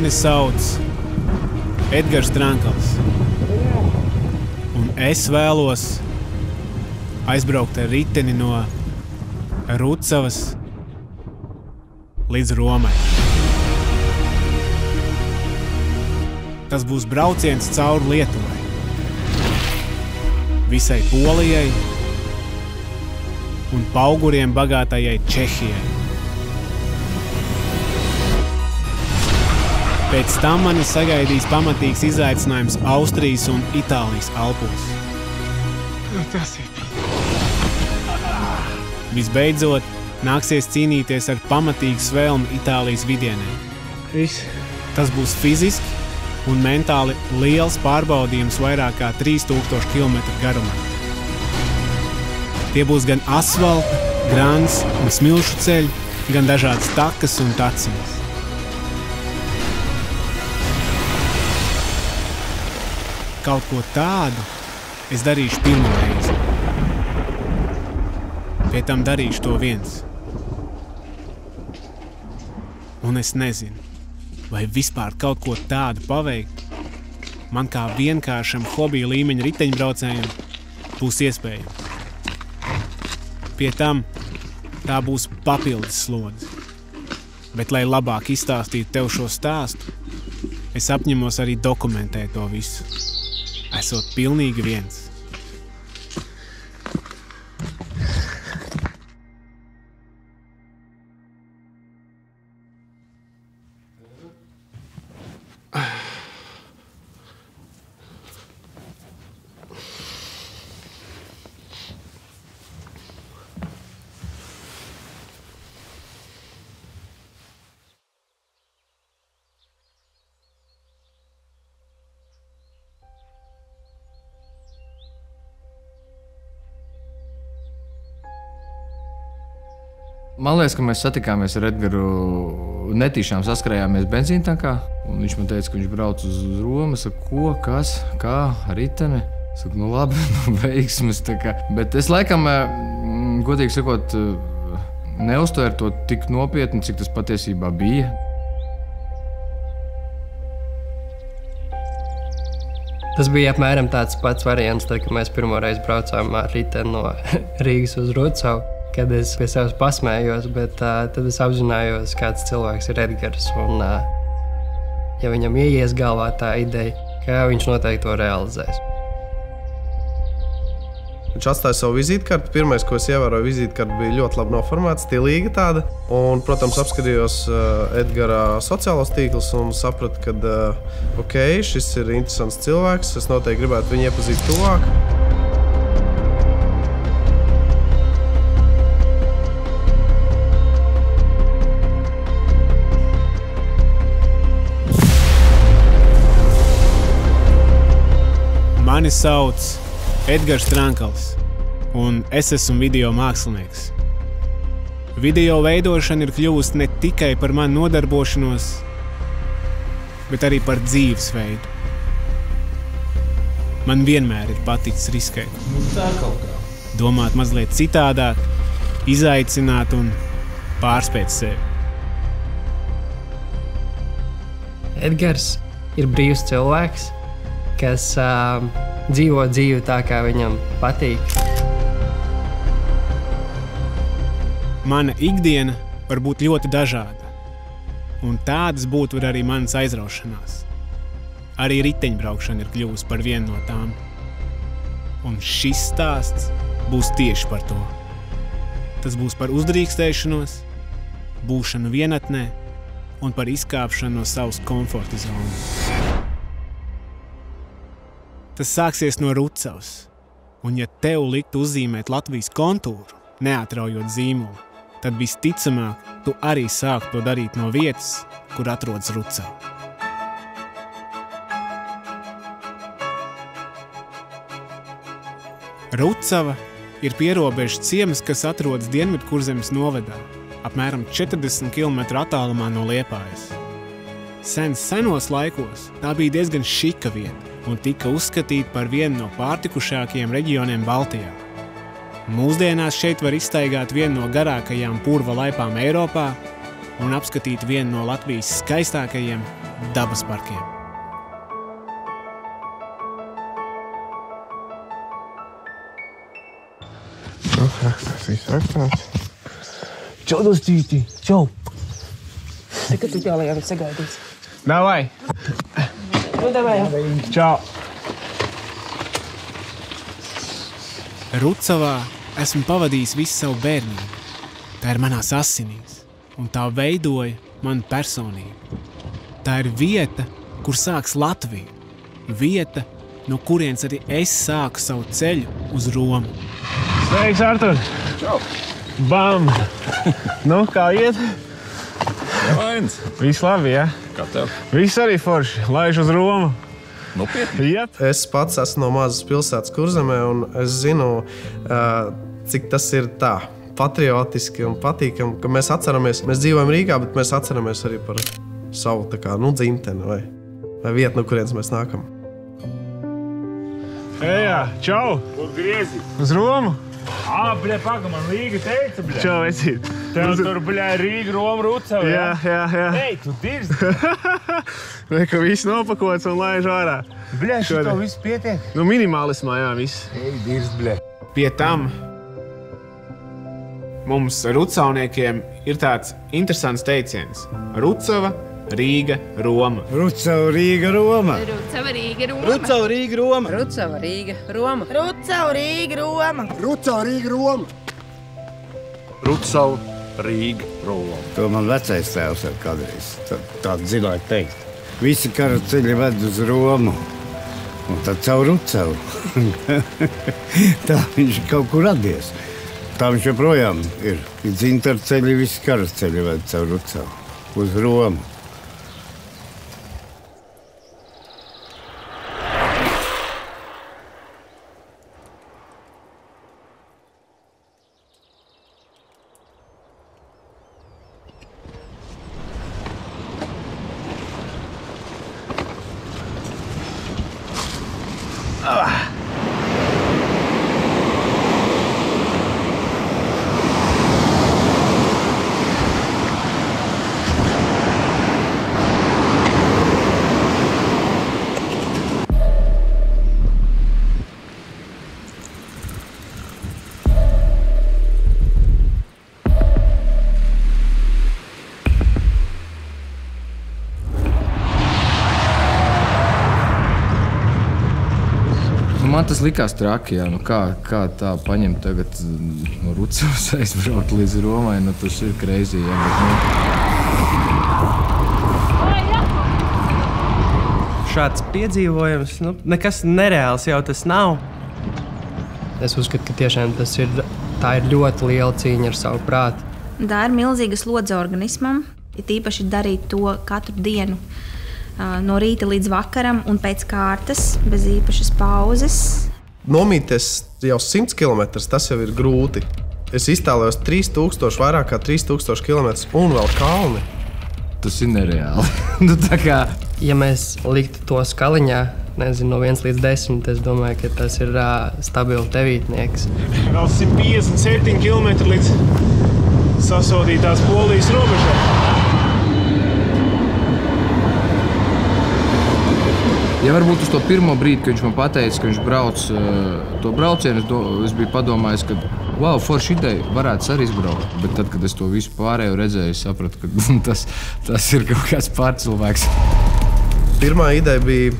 Mani sauc Edgars Trankals, un es vēlos aizbraukt ar riteni no Rucavas līdz Romai. Tas būs brauciens cauri Lietuvai, visai Polijai un pauguriem bagātajai Čehijai. Pēc tam mani sagaidīs pamatīgs izaicinājums Austrijas un Itālijas Alpos. Visbeidzot, nāksies cīnīties ar pamatīgu svēlmi Itālijas vidienē. Tas būs fiziski un mentāli liels pārbaudījums vairāk kā 3000 km garumā. Tie būs gan asfalta, grants un smilšu ceļi, gan dažādas takas un taciņas. Kaut ko tādu es darīšu pirmo reizi. Pie tam darīšu to viens. Un es nezinu, vai vispār kaut ko tādu paveikt man kā vienkāršam hobija līmeņa riteņbraucējam būs iespējams. Pie tam tā būs papildus slodze. Bet, lai labāk izstāstītu tev šo stāstu, es apņemos arī dokumentēt to visu. Esot pilnīgi viens. Man liekas, ka mēs satikāmies ar Edgaru, netīšām saskrējāmies benzīntankā, un viņš man teica, ka viņš brauc uz Romu. Es saku, ko, kas, kā, ritene? Es saku, nu labi, nu veiksmes, tā kā. Bet es laikam, godīgi sakot, neuztvēru to tik nopietni, cik tas patiesībā bija. Tas bija apmēram tāds pats variants, tad, kad mēs pirmo reizi braucām ar riteni no Rīgas uz Rucavu. Kad es pie sevis pasmējos, bet tad es apzinājos, kāds cilvēks ir Edgars. Un, ja viņam ieies galvā tā ideja, ka viņš noteikti to realizēs. Viņš atstāja savu vizītkarti. Pirmais, ko es ievēroju, vizītkarti bija ļoti labi noformēta, stilīga tāda. Un, protams, apskatījos Edgara sociālos tīklus un sapratu, ka ok, šis ir interesants cilvēks. Es noteikti gribētu viņu iepazīt tuvāk. Mani sauc Edgars Trankals, un es esmu video mākslinieks. Video veidošana ir kļuvusi ne tikai par manu nodarbošanos, bet arī par dzīvesveidu. Man vienmēr ir paticis riskēt. Tā kaut kā. Domāt mazliet citādāk, izaicināt un pārspēt sevi. Edgars ir brīvs cilvēks, kas dzīvo dzīvi tā, kā viņam patīk. Mana ikdiena var būt ļoti dažāda, un tādas būtu arī manas aizraušanās. Arī riteņbraukšana ir kļuvusi par vienu no tām. Un šis stāsts būs tieši par to. Tas būs par uzdrīkstēšanos, būšanu vienatnē un par izkāpšanu no savas komforta zonas. Tas sāksies no Rucavas, un ja tev liktu uzzīmēt Latvijas kontūru, neatraujot zīmolu, tad visticamāk tu arī sāktu to darīt no vietas, kur atrodas Rucava. Rucava ir pierobežas ciems, kas atrodas Dienvidkurzemes novadā, apmēram 40 km attālumā no Liepājas. Senos laikos tā bija diezgan šika vieta un tika uzskatīta par vienu no pārtikušākajiem reģioniem Baltijā. Mūsdienās šeit var izstaigāt vienu no garākajām purva laipām Eiropā un apskatīt vienu no Latvijas skaistākajiem dabas parkiem. Tas viss rakstāts. Čau, dostīti! Čau! Kad tu jālajā viņš sagaidīs? Davai! Nu, davai, jā. Čau! Rucavā esmu pavadījis visu savu bērnību. Tā ir manās asinīs, un tā veidoja manu personību. Tā ir vieta, kur sāks Latvija. Vieta, no kurienes arī es sāku savu ceļu uz Romu. Sveiks, Artur! Čau! Bam! Nu, kā iet? Nevainas. Viss labi, jā? Kā tev? Viss arī forši. Laiž uz Romu. Nopietni? Jep. Es pats esmu no mazas pilsētas Kurzemē, un es zinu, cik tas ir tā patriotiski un patīkami, ka mēs atceramies. Mēs dzīvojam Rīgā, bet mēs atceramies arī par savu tā kā, dzimteni vai vietu, no kurienes mēs nākam. Ejā, čau! Kur griezi? Uz Romu? Bļa, paga, man Līga teica, bļa. Čau, ecīt. Tev tur, bļa, Rīga, Roma, Rucava, Jā. Ej, tu dirzi. Ka viss nopakots un laiž ārā. Bļa, šito viss pietiek. Nu, minimālismā, jā, viss. Ej, dirzi, bļa. Pie tam mums rucavniekiem ir tāds interesants teiciens. Rucava, Rīga, Roma. Rucava, Rīga, Roma. Rucava, Rīga, Roma. Rucava, Rīga, Roma. Rucava, Rīga, Roma. Rucava, Rīga, Roma. Rucava, Rīga, Roma. Rucava, Rīga, Roma. To man vecais tēvs ar kādreiz tādu zināja teikt. Visi kara ceļi ved uz Romu, un tad caur Rucavu. Tā viņš kaut kur radies. Tā viņš joprojām ir. Dzintaru ceļi, visi kara ceļi ved caur Rucavu uz Romu. Man tas likās traki, jā. Nu kā tā paņemt tagad no Rucavas aizbraukt līdz Romai, nu tas ir crazy, jā. Šāds piedzīvojums, nekas nereāls jau tas nav. Es uzskatu, ka tiešām tā ir ļoti liela cīņa ar savu prātu. Tā ir milzīga slodze organismam, ir īpaši darīt to katru dienu. No rīta līdz vakaram un pēc kārtas, bez īpašas pauzes. Nomīties jau 100 km, tas jau ir grūti. Es iztēlojos 3000, vairāk kā 3000 km un vēl kalni. Tas ir nereāli. Nu, tā kā... Ja mēs liktu to skaliņā, nezinu, no 1 līdz 10, es domāju, ka tas ir stabils devītnieks. Vēl 157 km līdz sasodītās Polijas robežai. Ja varbūt uz to pirmo brīdi, kad viņš man pateica, ka viņš brauc to braucienu, es biju padomājis, ka wow, forši ideja, varētu arī izbraukt. Bet tad, kad es to visu pārējo redzēju, es sapratu, ka tas ir kaut kāds pārcilvēks. Pirmā ideja bija,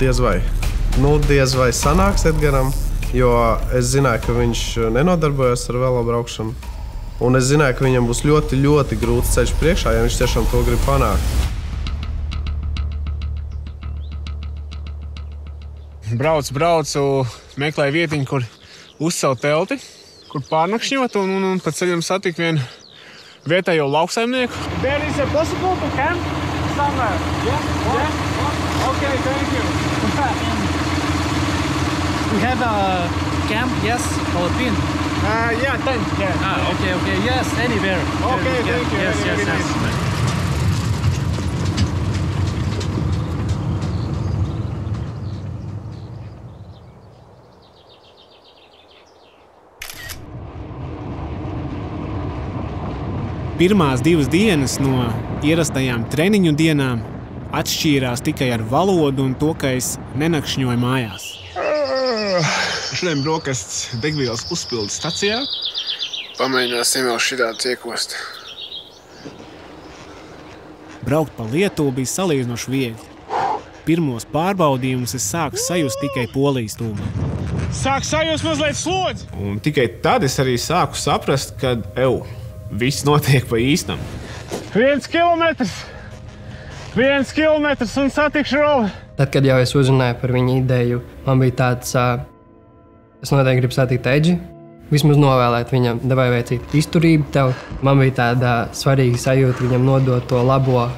diez vai sanāks Edgaram, jo es zināju, ka viņš nenodarbojas ar velobraukšanu. Un es zināju, ka viņam būs ļoti, ļoti grūts ceļš priekšā, ja viņš tiešām to grib panākt. Braucu, meklēju vietiņu, kur uzcelt telti, kur pārnakšņot, un pa ceļam satiku vienu vietējo lauksaimnieku. There is a possible to camp somewhere. Yeah? Okay, thank you. We have a camp, yes, Philippine. Yeah, tent. Yeah. Okay. Yes, anywhere. Okay, thank you. Yes. Pirmās 2 dienas no ierastajām treniņu dienām atšķīrās tikai ar valodu un to, ka es nenakšņoju mājās. Šodien brokastis degvielas uzpildes stacijā. Pamēģināsim vēl šitādu iekost. Braukt pa Lietuvu bija salīdzinoši viegli. Pirmos pārbaudījumus es sāku sajust tikai Polijas tūmā. Sāk sajust mazliet slodzi! Un tikai tad es arī sāku saprast, ka, viss notiek pa īstam. 1 kilometrs! 1 kilometrs un satikšu roli! Tad, kad jau es uzzināju par viņu ideju, man bija tāds, es noteikti gribu satikt Edži, vismaz novēlēt viņam, devai veicīt izturību tev. Man bija tāda svarīga sajūta viņam nodot to labo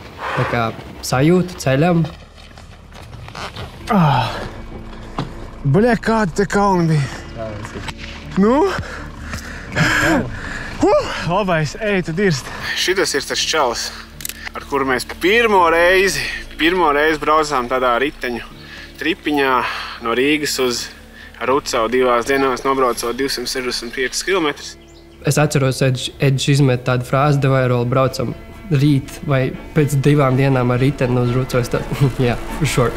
sajūtu ceļam. Bļē, kādi te kalni bija? Nu? Labais, ej, tu dirst. Šitas ir tas čalis, ar kuru mēs pirmo reizi braucām tādā riteņu tripiņā no Rīgas uz Rucavu 2 dienās, nobraucot 265 km. Es atceros, Edžs izmet tādu frāzi, devai roli braucam rīt vai pēc 2 dienām ar riteni uz Rucavu. Jā, for sure.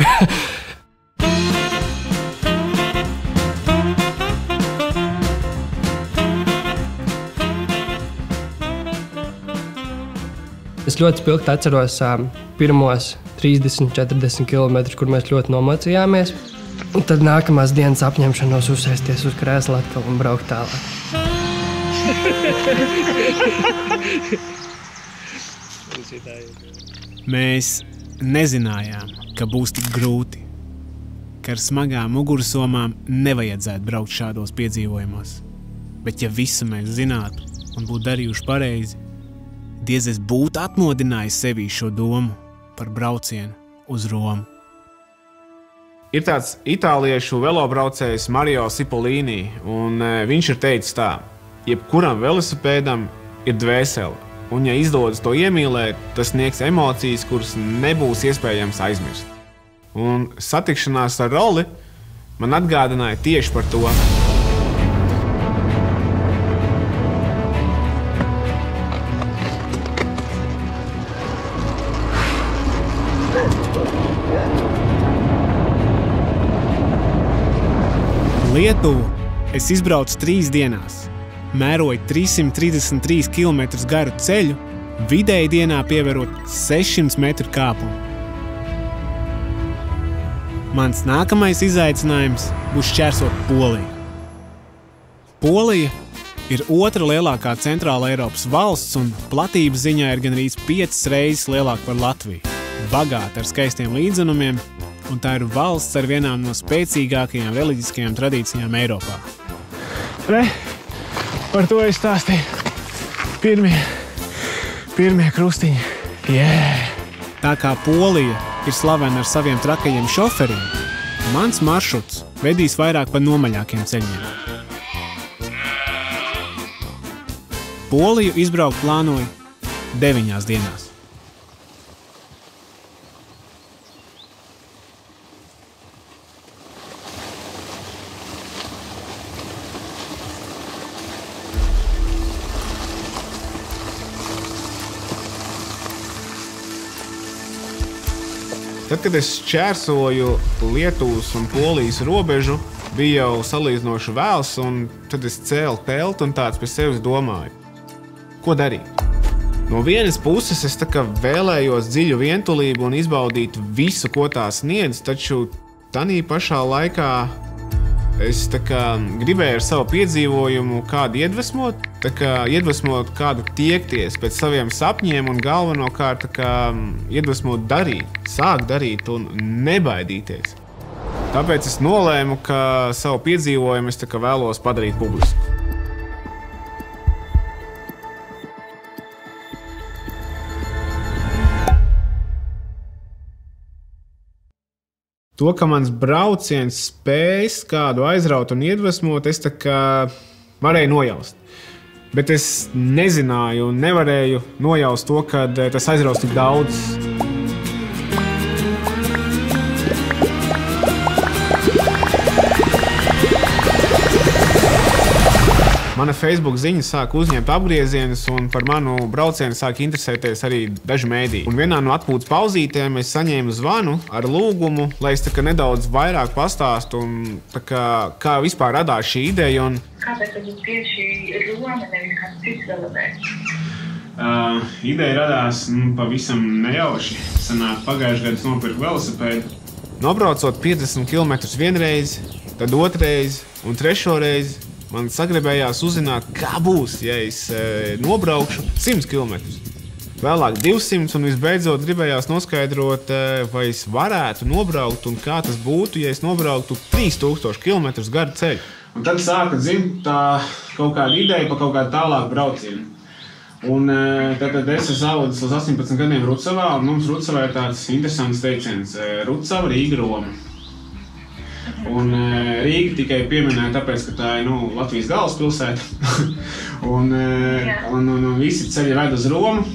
Es ļoti spilgti atceros pirmos 30-40 km, kur mēs ļoti nomocījāmies. Un tad nākamās dienas apņemšanos uzsēsties uz krēsla atkal un braukt tālāk. Mēs nezinājām, ka būs tik grūti, ka ar smagām mugursomām nevajadzētu braukt šādos piedzīvojumos. Bet ja visu mēs zinātu un būtu darījuši pareizi, diez es būtu atmodinājis sevī šo domu par braucienu uz Romu. Ir tāds itāliešu velobraucējs Mario Cipollini, un viņš ir teicis tā: jebkuram velosipēdam ir dvēsele, un ja izdodas to iemīlēt, tas sniegs emocijas, kuras nebūs iespējams aizmirst. Un satikšanās ar roli man atgādināja tieši par to. Lietuvu es izbraucu 3 dienās, mēroju 333 km garu ceļu, vidēji dienā pieverot 600 metru kāpumu. Mans nākamais izaicinājums būs šķērsot Poliju. Polija ir otra lielākā centrāla Eiropas valsts un platības ziņā ir gandrīz 5 reizes lielāka par Latviju, bagāta ar skaistiem līdzenumiem, un tā ir valsts ar vienām no spēcīgākajām reliģiskajām tradīcijām Eiropā. Re, par to es stāstīju. Pirmie krustiņi. Yeah. Tā kā Polija ir slavena ar saviem trakajiem šoferiem, mans maršruts vedīs vairāk pa nomaļākiem ceļiem. Poliju izbraukt plānoju 9 dienās. Tad, kad es šķērsoju Lietuvas un Polijas robežu, bija jau salīdzinoši vēls, un tad es cēlu telti un tāds pie sevis domāju, ko darīt. No vienas puses es tā kā vēlējos dziļu vientulību un izbaudīt visu, ko tā sniedz, taču tanī pašā laikā es tā kā gribēju ar savu piedzīvojumu kādu iedvesmot, iedvesmot kādu tiekties pēc saviem sapņiem un galvenokārt tā kā iedvesmot darīt, sākt darīt un nebaidīties. Tāpēc es nolēmu, ka savu piedzīvojumu es tā kā vēlos padarīt publisku. To, ka mans brauciens spējas kādu aizraut un iedvesmot, es tā kā varēju nojaust. Bet es nezināju un nevarēju nojaust to, ka tas aizraus tik daudz. Mana Facebook ziņas sāk uzņemt apgriezienus, un par manu braucienu sāk interesēties arī daži mēdīji. Un vienā no atpūtas pauzītēm es saņēmu zvanu ar lūgumu, lai es nedaudz vairāk pastāstu, un kā vispār radās šī ideja. Un... Kāpēc tad tieši Roma, nevis kāds cits elements? Ideja radās pavisam nejauši. Sanāk, pagājušajā gadā nopirku velosipēdu. Nobraucot 50 km vienreiz, tad otrreiz un trešoreiz, man sagribējās uzzināt, kā būs, ja es nobraukšu 100 km. Vēlāk 200 un visbeidzot gribējās noskaidrot, vai es varētu nobraukt un kā tas būtu, ja es nobrauktu 3000 km garu ceļu. Un tad sāka dzimt kaut kāda ideja par kaut kādu tālāku braucienu. Un tad es esmu audzis uz 18 gadiem Rucavā, un mums Rucavā ir tāds interesants teiciens – Rucava, Rīga, Roma. Un Rīga tikai pieminēja tāpēc, ka tā ir Latvijas galvaspilsēta. un visi ceļi ved uz Romu.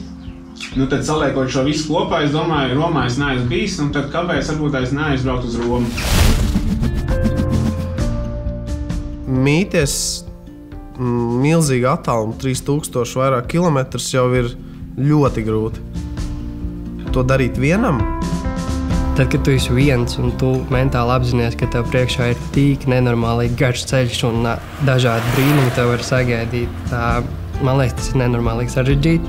Tad saliekot šo visu kopā, es domāju, Romā es neesmu bijis, un tad kāpēc varbūt es neaizbraukt uz Romu? Mīties milzīgi attālumu, 3000 vairāk kilometrus jau ir ļoti grūti. To darīt vienam? Tad, kad tu esi viens un tu mentāli apzinies, ka tev priekšā ir tik nenormāli garš ceļš un dažādi brīnumi tev var sagaidīt, man liekas, tas ir nenormāli sarežģīti.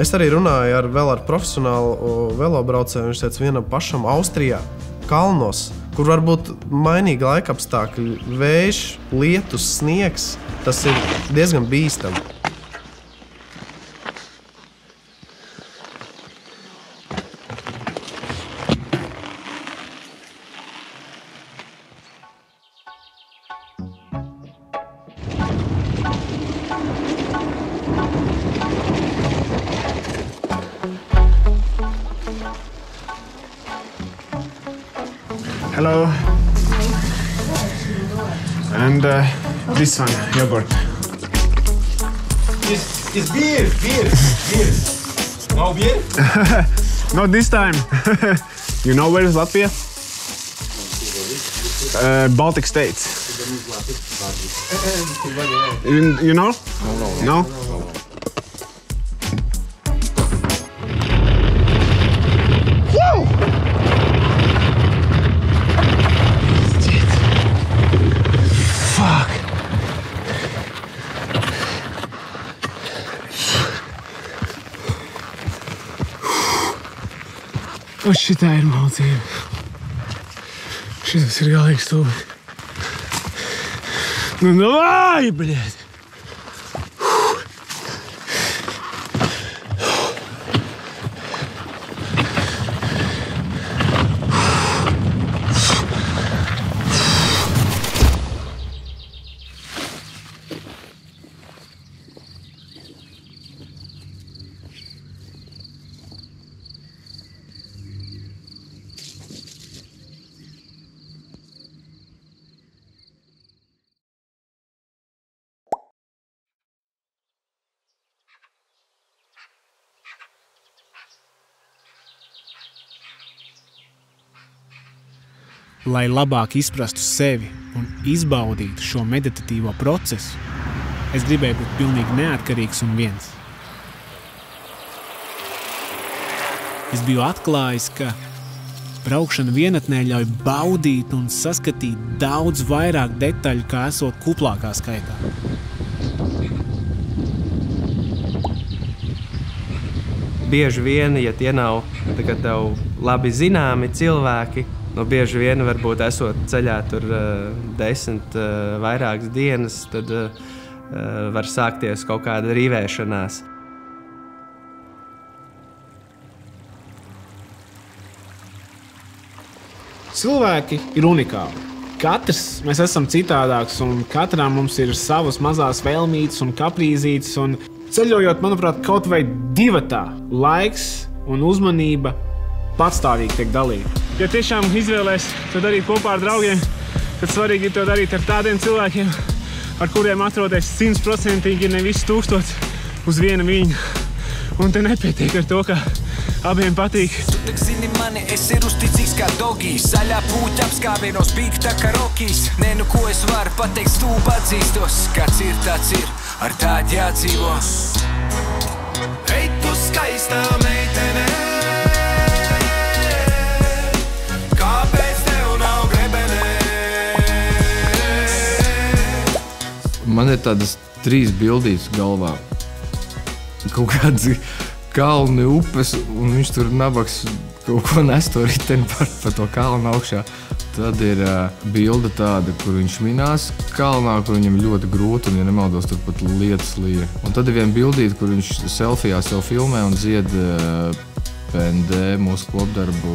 Es arī runāju vēl ar profesionālu velobraucēju, viņš teica vienam pašam Austrijā, kalnos, kur var būt mainīgi laikapstākļi, vējš, lietus, sniegs, tas ir diezgan bīstami. Hello. And this one, yogurt. It's beer. No beer? Not this time. You know where is Latvia? Baltic States. You know? No? Šitā ir mācība. Šitas ir galīgi stūbi. Nu, davai, bļēt! Lai labāk izprastu sevi un izbaudītu šo meditatīvo procesu, es gribēju būt pilnīgi neatkarīgs un viens. Es biju atklājis, ka braukšana vienatnē ļauj baudīt un saskatīt daudz vairāk detaļu, kā esot kuplākā skaitā. Bieži vien, ja tie nav tev labi zināmi cilvēki, bieži vien varbūt esot ceļā tur 10 vairākas dienas, tad var sākties kaut kāda rīvēšanās. Cilvēki ir unikāli. Katrs mēs esam citādāks, un katram mums ir savas mazās vēlmītes un kaprīzītes, un ceļojot, manuprāt, kaut vai divatā laiks un uzmanība patstāvīgi tiek dalīta. Ja tiešām izvēlēs to darīt kopā ar draugiem, tad svarīgi ir to darīt ar tādiem cilvēkiem, ar kuriem atrodas 100% nevis 1000 uz viena viņa. Un te nepietiek ar to, ka Abiem patīk. Tu tik zini mani, es ir uzticīgs kā dogijs. Zaļā pūķa apskāvienos, bīk tā kā rokijs. Nē, nu ko es varu pateikt, stūp atzīstos. Kāds ir, tāds ir, ar tādu jādzīvo. Ej, tu skaistā meitene, kāpēc tev nav grebenē? Man ir tādas 3 bildītas galvā. Kaut kāds kalni, upes, un viņš tur nabaks kaut ko nes to riteni pa to kalnu augšā. Tad ir bilde tāda, kur viņš minās kalnā, kur viņam ļoti grūti, un, ja nemaldos, tur pat lietas lija. Un tad ir viena bildīte, kur viņš selfijā sev filmē un dzied PND mūsu kopdarbu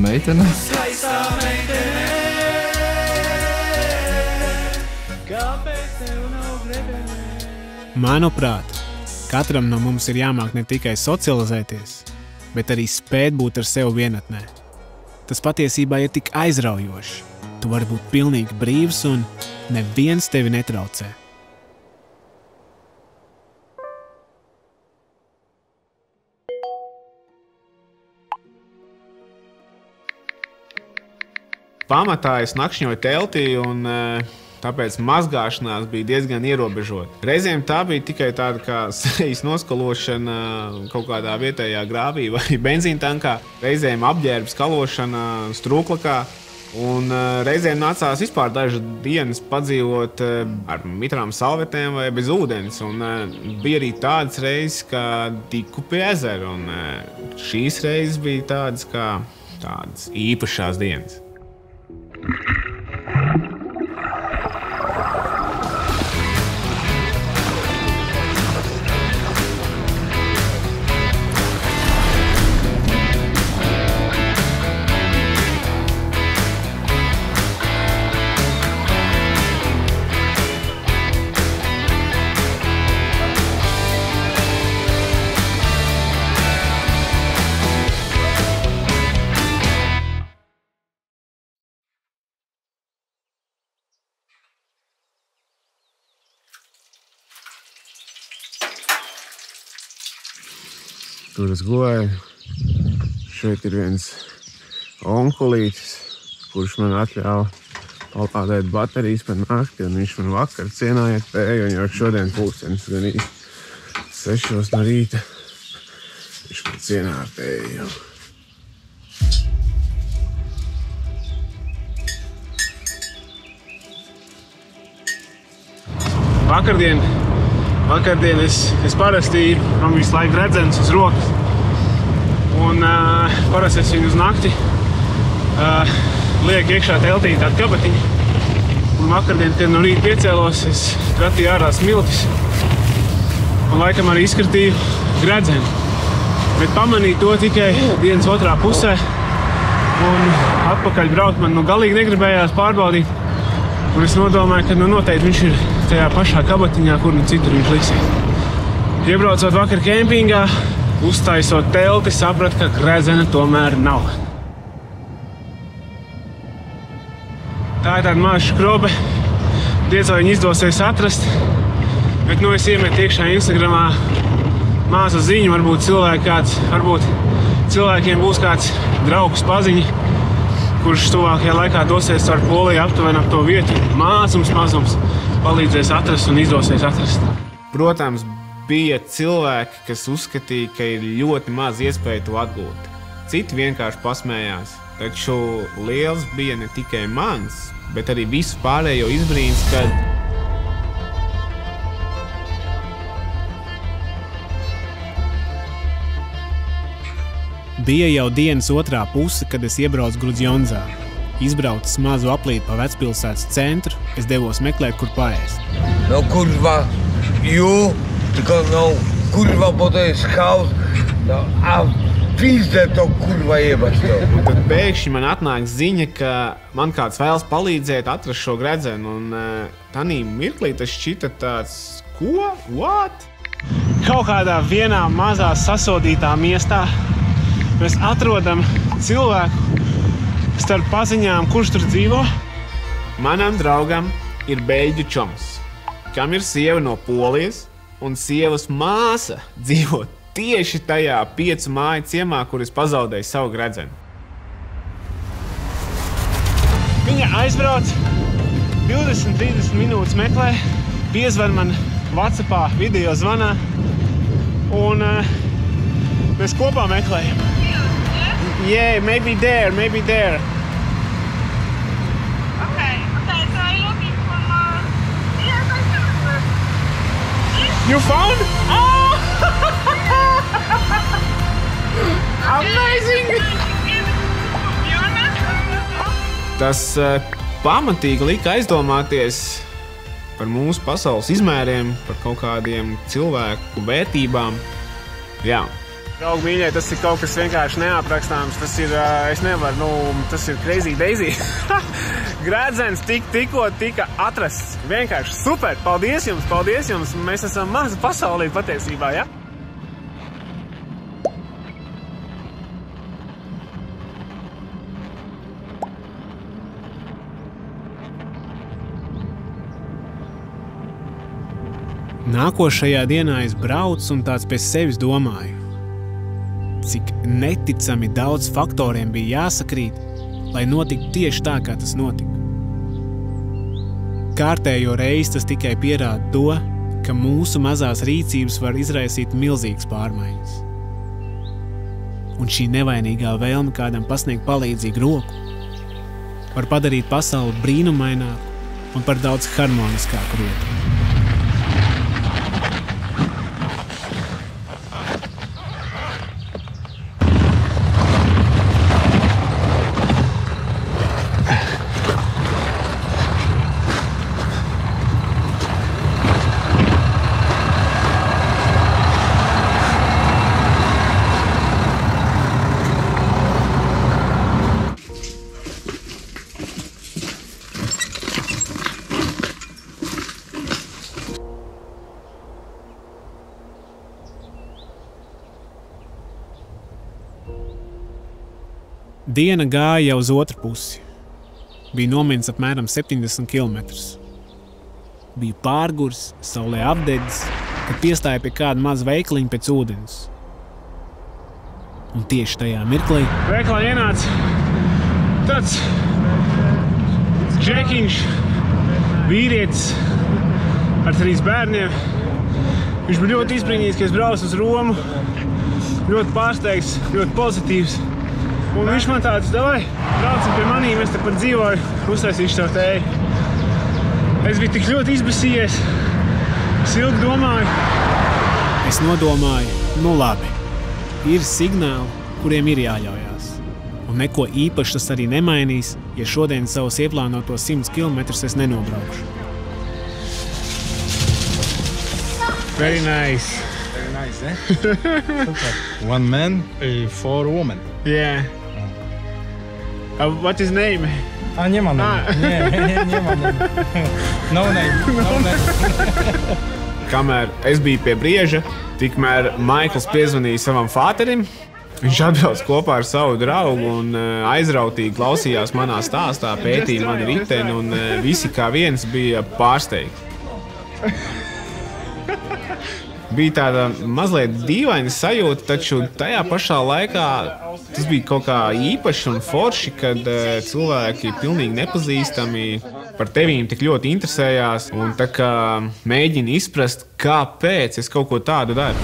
meitene. Skaistā meitene, kāpēc tev nav grebenē? Manuprāt, katram no mums ir jāmāk ne tikai socializēties, bet arī spēt būt ar sevi vienatnē. Tas patiesībā ir tik aizraujoši. Tu vari būt pilnīgi brīvs un neviens tevi netraucē. Pamatā es nakšņoju teltī un tāpēc mazgāšanās bija diezgan ierobežota. Reizēm tā bija tikai tāda kā sejas noskalošana kaut kādā vietējā grāvī vai benzīntankā, reizēm apģērbs kalošana strūklakā, un reizēm nācās vispār dažas dienas padzīvot ar mitrām salvetēm vai bez ūdens. Un bija arī tādas reizes, kā tiku pie ezera, un šīs reizes bija tādas īpašās dienas. Tur es gulēju. Šeit ir viens onkulītis, kurš man atļāva palādēt baterijas par nakti, un viņš man vakar cienājiet pēju, un jau šodien pulkstenis gan 6 no rīta. Viņš man cienāja pēju. Vakardien es parasti man visu laiku redzens uz rokas. Un parasti es viņu uz nakti lieku iekšā teltī tādu kabatiņu. Un vakardien, kad no rīta piecēlos, es kratīju ārā smiltis. Un laikam arī izkratīju gredzenu. Bet pamanīju to tikai dienas otrā pusē. Un atpakaļ braukt man galīgi negribējās pārbaudīt. Un es nodomāju, ka noteikti viņš ir tajā pašā kabatiņā, kur citur viņš liksies. Iebraucot vakar kempingā, uztaisot telti, sapratu, ka gredzena tomēr nav. Tā ir tāda maza skrobe. Diez vai viņu izdosies atrast. Bet es iemetu iekšā Instagramā mazu ziņu, varbūt cilvēkiem būs kāds draugs paziņa, kurš tuvākajā laikā dosies ar Poliju aptuveni ap to vietu. Mazums palīdzēs atrast un izdosies atrast. Protams, bija cilvēki, kas uzskatīja, ka ir ļoti maz iespēja to atgūt. Citi vienkārši pasmējās. Taču liels bija ne tikai mans, bet arī visu pārējo izbrīns, kad Bija jau dienas otrā puse, kad es iebraucu Grudzjonzā. Izbraucis mazu aplīti pa vecpilsētas centru, es devos meklēt, kur paēst. No kurva, tylko kurva potem skaus, pizde to kurva jebas to. Un tad pēkšņi man atnāk ziņa, ka man kāds vēlas palīdzēt atrast šo gredzenu, un tanī mirklī tas šķita tāds, ko? What? Kaut kādā vienā mazā sasodītā miestā mēs atrodam cilvēku starp paziņām, kurš tur dzīvo. Manam draugam ir beļģu čoms, kam ir sieva no Polijas, un sievas māsa dzīvo tieši tajā 5 māju ciemā, kur es pazaudēju savu gredzenu. Viņa aizbrauc, 20-30 minūtes meklē, piezvan man WhatsAppā video zvanā, un mēs kopā meklējam. Yeah, maybe there. Okay, so you're looking for yes, I do. You found? Oh! Amazing! Tas pamatīgi lika aizdomāties par mūsu pasaules izmēriem, par kaut kādiem cilvēku vērtībām. Jā. Draugi mīļie, tas ir kaut kas vienkārši neaprakstāms. Tas ir, es nevaru, tas ir crazy daisy. Gredzens tikko tika atrasts. Vienkārši super. Paldies jums. Mēs esam maza pasaulī patiesībā, ja? Nākošajā dienā es braucu un tāds pie sevis domāju, cik neticami daudz faktoriem bija jāsakrīt, lai notiktu tieši tā, kā tas notika. Kārtējo reizi tas tikai pierāda to, ka mūsu mazās rīcības var izraisīt milzīgas pārmaiņas. Un šī nevainīgā vēlme kādam pasniegt palīdzīgu roku var padarīt pasauli brīnumaināku un par daudz harmoniskāku vietu. Diena gāja jau uz otru pusi. Bija nomins apmēram 70 km. Biju pārgurs, saulē apdedzis, kad piestāju pie kāda maza veikaliņa pēc ūdens. Un tieši tajā mirklī veikalā ienāca tāds džekiņš, vīrietis ar 3 bērniem. Viņš bija ļoti izbrīnīts, ka es braucu uz Romu. Ļoti pārsteigts, ļoti pozitīvs. Un viņš man tāds, davai, braucam pie manī, mēs te pat dzīvoju, uztaisīšu tev tēju. Es biju tik ļoti izbesījies, es ilgi domāju. Es nodomāju, nu labi, ir signāli, kuriem ir jāļaujās. Un neko īpaši tas arī nemainīs, ja šodien savus ieplānotos 100 kilometrus es nenobraukšu. Very nice. Very nice, eh? Super. 1 man, 4 women. Yeah. What is name? Нема name. No name. Kamēr es biju pie brieža, tikmēr Maikls piezvanīja savam fāterim. Viņš atbrauc kopā ar savu draugu un aizrautīgi klausījās manā stāstā, pētīja mani riteni un visi kā viens bija pārsteigti. Bija tāda mazliet dīvaina sajūta, taču tajā pašā laikā tas bija kaut kā īpaši un forši, kad cilvēki pilnīgi nepazīstami par tevīm tik ļoti interesējās un tā kā mēģina izprast, kāpēc es kaut ko tādu daru.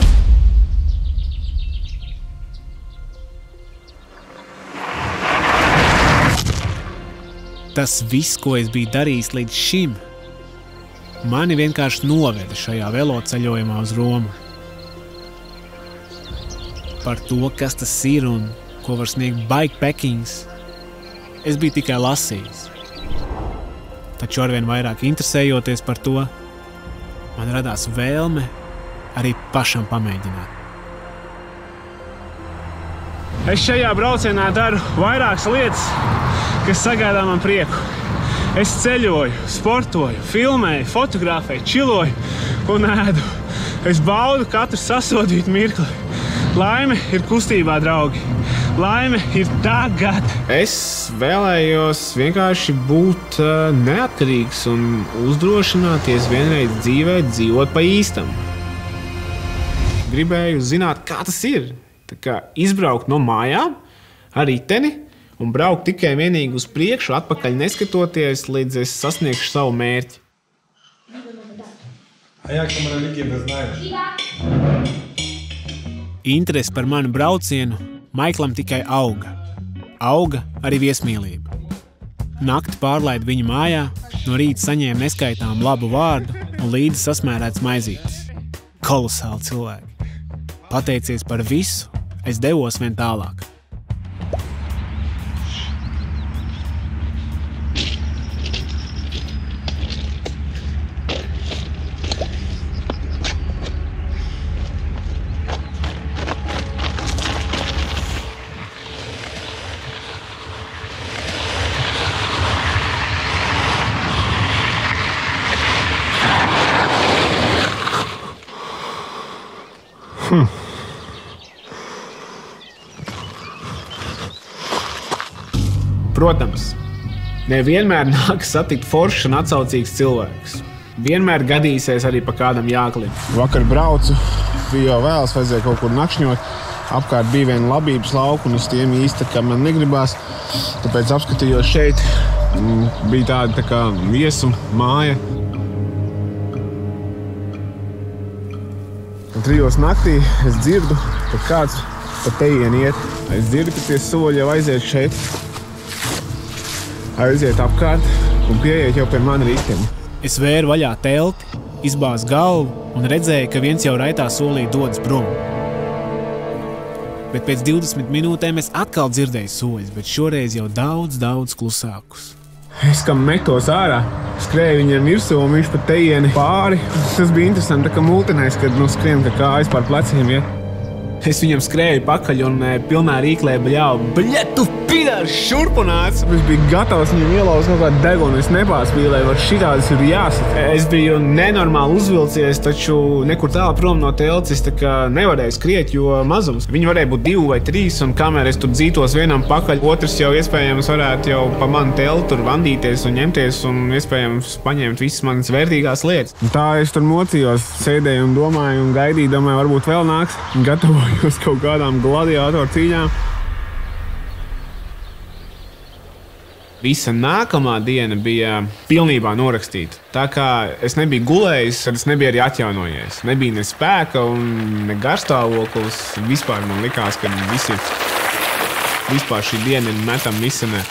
Tas viss, ko es biju darījis līdz šim, mani vienkārši noveda šajā veloceļojumā uz Romu. Par to, kas tas ir un ko var sniegt bikepackings, es biju tikai lasījis. Taču arvien vairāk interesējoties par to, man radās vēlme arī pašam pamēģināt. Es šajā braucienā daru vairākas lietas, kas sagādā man prieku. Es ceļoju, sportoju, filmēju, fotografēju, čiloju un ēdu. Es baudu katru sasodītu mirkli. Laime ir kustībā, draugi. Laime ir tagad. Es vēlējos vienkārši būt neatkarīgs un uzdrošināties vienreiz dzīvē dzīvot pa īstam. gribēju zināt, kā tas ir. Tā kā izbraukt no mājām ar riteni un braukt tikai vienīgi uz priekšu, atpakaļ neskatoties, līdz es sasniegšu savu mērķi. Interese par manu braucienu Maiklam tikai auga. Auga arī viesmīlība. Nakti pārlaid viņa mājā, no rīta saņēma neskaitām labu vārdu un līdzi sasmērēts maizītes. Kolosāli cilvēki. Pateicies par visu, es devos vien tālāk. Protams, nevienmēr nākas satikt foršs un atsaucīgs cilvēks. Vienmēr gadīsies arī pa kādam jāklim. Vakar braucu, bija jau vēls, vajadzēja kaut kur nakšņot. Apkārt bija viena labības lauka, un uz tiem īsti, kā man negribās. Tāpēc apskatījos šeit. Bija tāda tā kā viesu māja. Un 3 naktī es dzirdu, ka kāds pa tejien iet. Es dzirdu, ka tie soļi jau aiziet šeit. Aiziet apkārt un pieiet jau pie mani riteni. Es vēru vaļā telti, izbāzu galvu un redzēju, ka viens jau raitā solī dodas prom. Bet pēc 20 minūtēm es atkal dzirdēju soļus, bet šoreiz jau daudz klusākus. Es kam metos ārā, skrēju viņiem virsū un viņš pa tejieni pāri. Tas bija interesanti, tā kā multinais, kad skrien kā kājas pār pleciem iet. Es viņam skrēju pakaļ un pilnā rīklē bļāvu. Bļet, tu pidārs šurpunāts! Es biju gatavs viņam ielauz kaut kādu degunu. Es nepārspīlēju, var šitādas ir jāsat. Es biju nenormāli uzvilcies, taču nekur tālu prom no telces tā kā nevarēju skriet, jo mazums. Viņi varēja būt 2 vai 3, un kamēr es tur dzītos vienam pakaļ, otrs jau iespējams varētu jau pa manu telti tur vandīties un ņemties un iespējams paņemt visas manas vērtīgās lietas. Un tā es tur mocījos, sēdēju un domāju un gaidīju, varbūt vēl nāks. Gatavojos kaut kādām gladiātoru cīņām. Visa nākamā diena bija pilnībā norakstīta. Tā kā es nebiju gulējis, tad es nebiju arī atjaunojies. Nebija ne spēka un ne garstāvoklis. Vispār man likās, ka vispār šī diena ir metam misenē.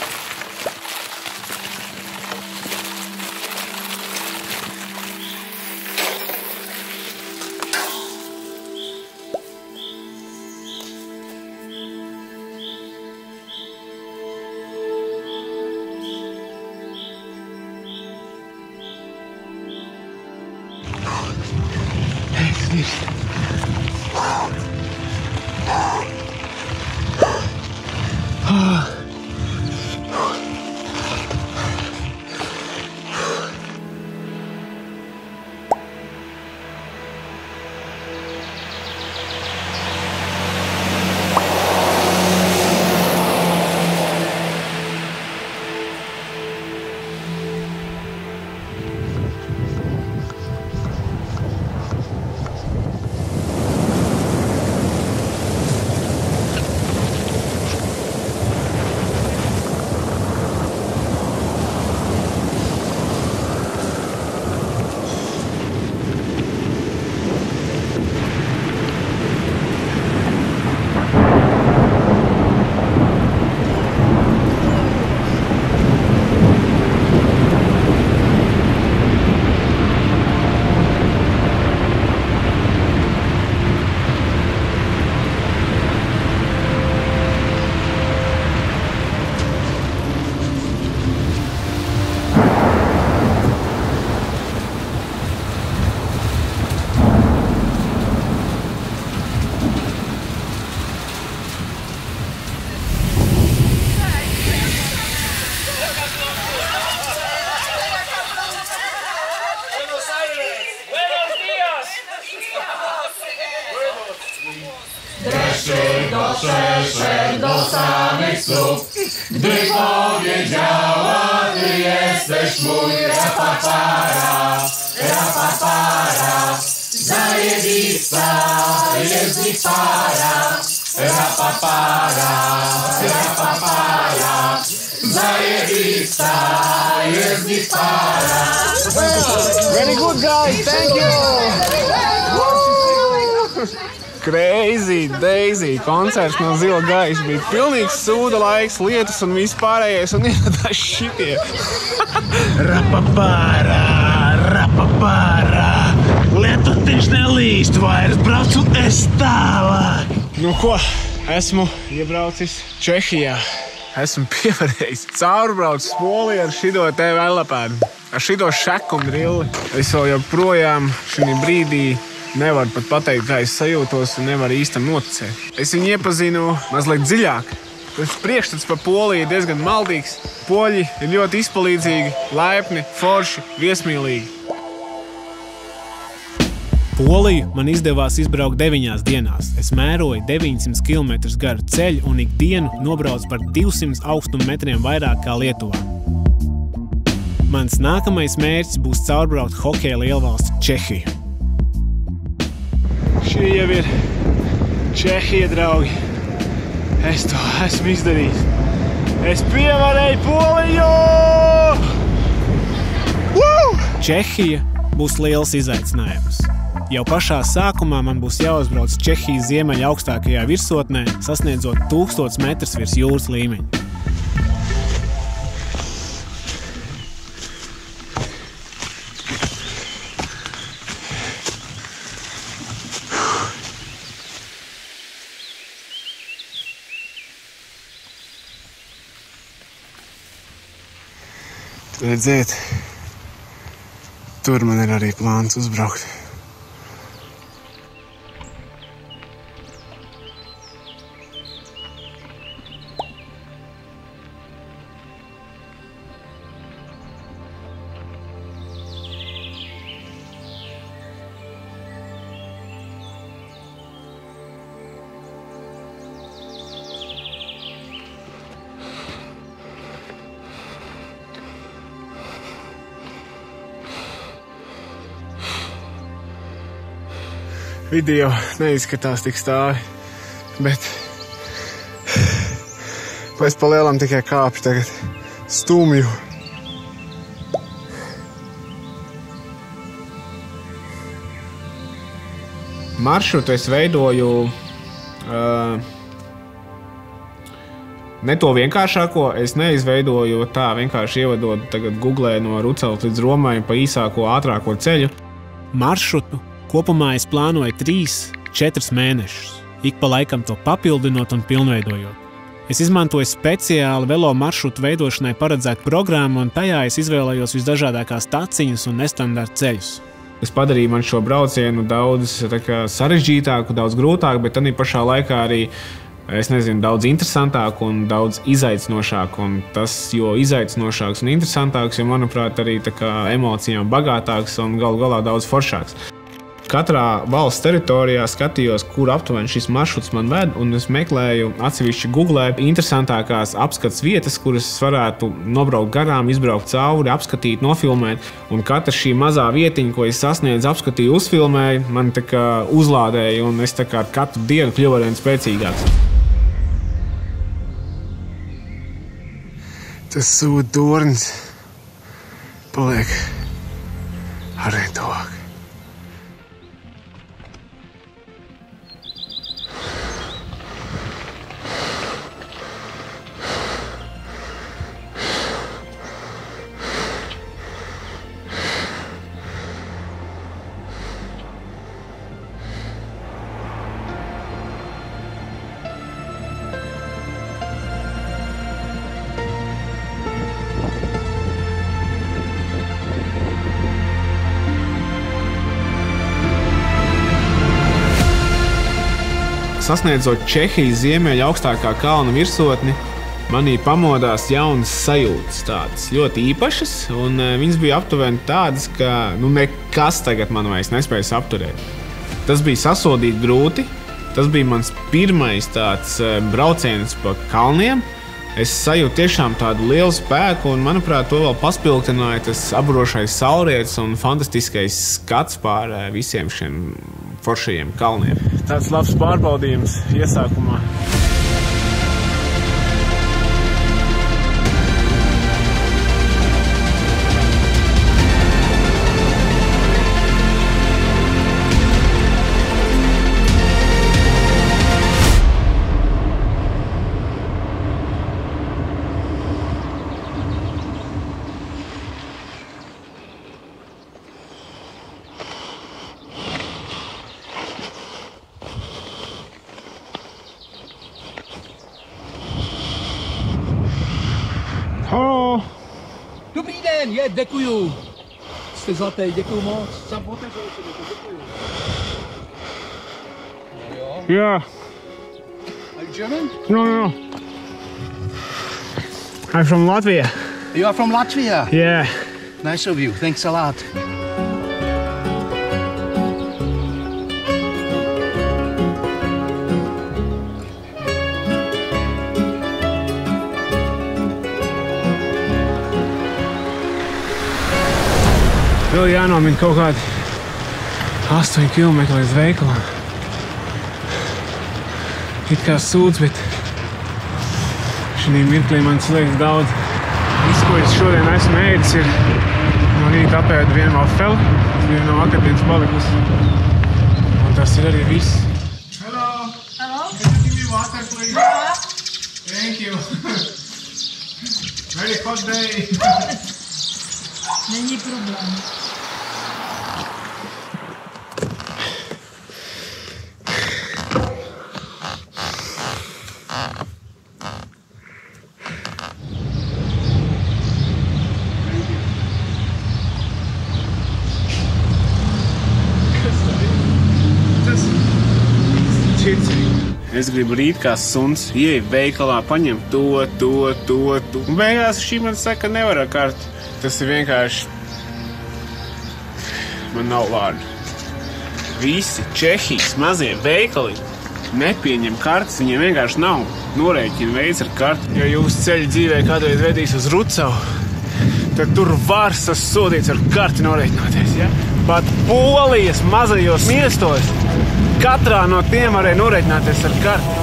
do samych słów, gdy powiedziała, ty jesteś mój rapapara, rapapara. Zajedista, jezdí pára, rapapára, rapapára. Zajedista, jezdí pára. Very good, guys. Thank you. Crazy Daisy koncerts no Zila gaisa bija pilnīgs sūda laiks, lietus un viss pārējais, un ienādās šitie. Rapapārā, rapapārā, lietutiņš nelīst vairs, braucu es tālāk. Nu ko, esmu iebraucis Čehijā. Esmu pievarējis caurbraucis Poliju ar šito te velapēdu, ar šito šeku un drilli. Es vēl joprojām šī brīdī nevaru pat pateikt, kā es sajūtos un nevaru īstam noticēt. Es viņu iepazinu mazliet dziļāk. Tas priekšstats par Poliju ir diezgan maldīgs. Poļi ir ļoti izpalīdzīgi, laipni, forši, viesmīlīgi. Poliju man izdevās izbraukt 9 dienās. Es mēroju 900 km garu ceļu un ikdienu nobraucu par 200 augstummetriem vairāk kā Lietuvā. Mans nākamais mērķis būs caurbraukt hokeja lielvalsti Čehiju. Šī jau ir Čehija, draugi. Es to esmu izdarījis. Es pievarēju Poliju! Čehija būs liels izaicinājums. Jau pašā sākumā man būs jāuzbrauc Čehijas ziemeļa augstākajā virsotnē, sasniedzot 1000 metrus virs jūras līmeņa. Redziet, tur man ir arī plāns uzbraukt. Video neizskatās tik stāvi, bet es pa lielam tikai kāpju tagad stumju. Maršrutu es veidoju ne to vienkāršāko, es neizveidoju tā vienkārši ievadot tagad Googlē no Rucavas līdz Romai pa īsāko, ātrāko ceļu. Maršrutu kopumā es plānoju 3-4 mēnešus, ik pa laikam to papildinot un pilnveidojot. Es izmantoju speciāli velo maršrutu veidošanai paredzētu programmu, un tajā es izvēlējos visdažādākās taciņas un nestandarta ceļus. Es padarīju man šo braucienu daudz sarežģītāku, daudz grūtāku, bet arī pašā laikā arī, daudz interesantāku un daudz izaicinošāku. Un tas, jo izaicinošāks un interesantāks, jo, manuprāt, arī emocijām bagātāks un galu galā daudz foršāks. Katrā valsts teritorijā skatījos, kur aptuveni šis maršruts man ved, un es meklēju atsevišķi Googlē interesantākās apskats vietas, kuras varētu nobraukt garām, izbraukt cauri, apskatīt, nofilmēt. Un katra šī mazā vietiņa, ko es sasniedzu, apskatīju, uzfilmēju, man uzlādēja, un es ar katru dienu kļuvu arvien spēcīgāks. Tas sūdu tornis paliek arvien tuvāk. Sasniedzot Čehijas ziemeļa augstākā kalna virsotni, manī pamodās jaunas sajūtas, tādas ļoti īpašas, un viņas bija aptuveni tādas, ka nekas tagad man vairs nespējas apturēt. Tas bija sasodīt grūti, tas bija mans pirmais tāds brauciens pa kalniem, Es sajūtu tiešām tādu lielu spēku, un, manuprāt, to vēl paspildināja tas apburošais saulrietis un fantastiskais skats pār visiem šiem foršajiem kalniem. Tāds labs pārbaudījums iesākumā. Dobrý den, děkuju. Jste zlatý, děkuju moc. Sam otevřel se, děkuju. Yeah. Are you German? No. I'm from Latvia. You are from Latvia? Yeah. Nice of you. Thanks a lot. Vēl jānomina kaut kādi 8 km līdz veikalam. It kā sūdz, bet šī mirklī man liekas daudz. Viss, ko es šodien esmu ēdis, ir no rīta apēdu vienu vafeli, vienu no vakardienas palikusi. Un tas ir arī viss. Hello. Hello. Can you give me water, please? Thank you. Very hot day. Není problém. Es gribu rīt kā suns, ieeju veikalā, paņem to. Un beigās šī man saka, nevar ar karti. Tas ir vienkārši... Man nav vārdu. Visi Čehijas mazie veikali nepieņem kartes, viņiem vienkārši nav norēķina veids ar karti. Ja jūs ceļu dzīvē kādreiz vedīs uz Rucavu, tad tur var sasodīts ar karti norēķināties, ja? Pat Polijas mazajos miestos katrā no tiem varēja norēķināties ar karti.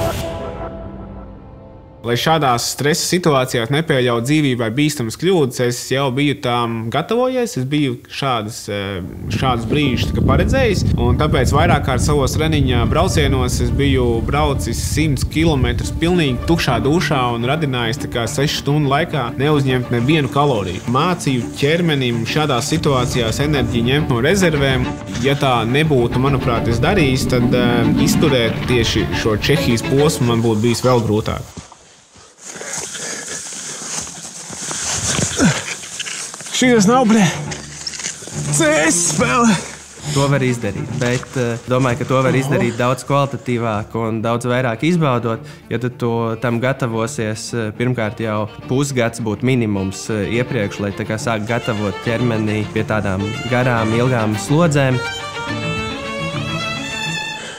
Lai šādās stresa situācijās nepieļautu dzīvībai bīstamas kļūdas, es jau biju tām gatavojies, es biju šādus brīžus paredzējis, un tāpēc vairāk kārt savos treniņa braucienos es biju braucis 100 km pilnīgi tukšā dušā un radinājis 6 stundu laikā neuzņemt nevienu kaloriju. Mācīju ķermenim šādās situācijās enerģiju ņemt no rezervēm. Ja tā nebūtu, manuprāt, es darījis, tad izturēt tieši šo Čehijas posmu man būtu bijis vēl grūtāk. Šīs nav, blē, CS spēle. To var izdarīt, bet domāju, ka to var izdarīt daudz kvalitatīvāk un daudz vairāk izbaudot. Ja tu tam gatavosies, pirmkārt jau pusgads būtu minimums iepriekš, lai sāk gatavot ķermeni pie tādām garām, ilgām slodzēm.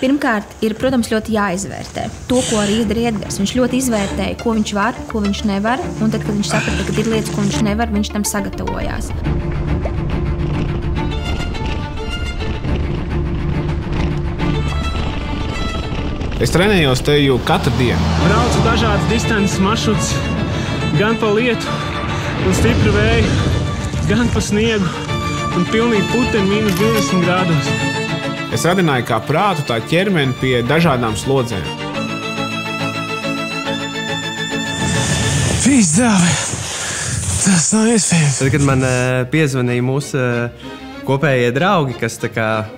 Pirmkārt, ir, protams, ļoti jāizvērtē to, ko arī izdarīja Edgars. Viņš ļoti izvērtēja, ko viņš var, ko viņš nevar, un tad, kad viņš saprata, ka ir lietas, ko viņš nevar, viņš tam sagatavojās. Es trenējos te jau katru dienu. Braucu dažādas distances maršruts, gan pa lietu un stipru vēju, gan pa sniegu un pilnīgi puteni -20 grādos. Es radināju kā prātu tā ķermeni pie dažādām slodzēm. Fizdāvi! Tas nav iespējams. Tad, kad man piezvanīja mūsu kopējie draugi, kas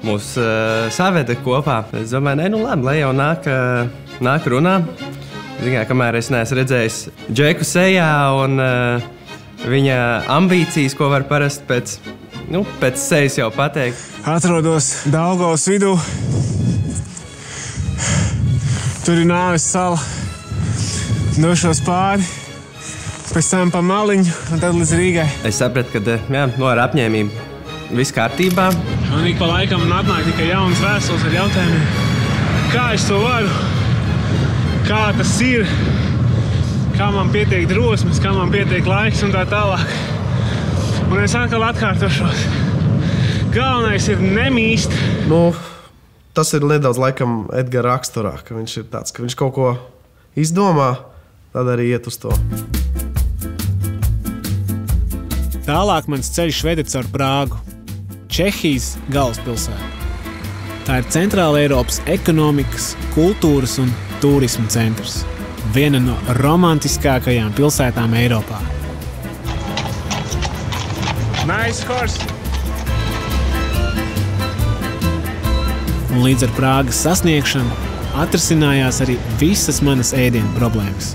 mūs saveda kopā, es domāju, labi, lai jau nāk runā. Ziniet, kamēr es neesmu redzējis Džeku sejā un viņa ambīcijas, ko var parasti pēc sejas jau pateikt. Atrodos Daugavas vidū. Tur ir Nāves sala. Došos pāri, pēc tam pa Maliņu un tad līdz Rīgai. Es sapratu, ka ar apņēmību viss kārtībā. Un ik pa laikam man atnāk tikai jaunas vēstules ar jautājumiem. Kā es to varu? Kā tas ir? kā man pietiek drosmes, kā man pietiek laiks un tā tālāk. Un es atkal atkārtošos. Galvenais ir nemīst. Tas ir nedaudz laikam Edgara raksturā, ka viņš ir tāds, ka viņš kaut ko izdomā, tad arī iet uz to. Tālāk mans ceļš veda caur Prāgu, Čehijas galvaspilsētu. Tā ir Centrāla Eiropas ekonomikas, kultūras un turisma centrs. Viena no romantiskākajām pilsētām Eiropā. Nice horse! Un līdz ar Prāgas sasniegšanu atrisinājās arī visas manas ēdienu problēmas.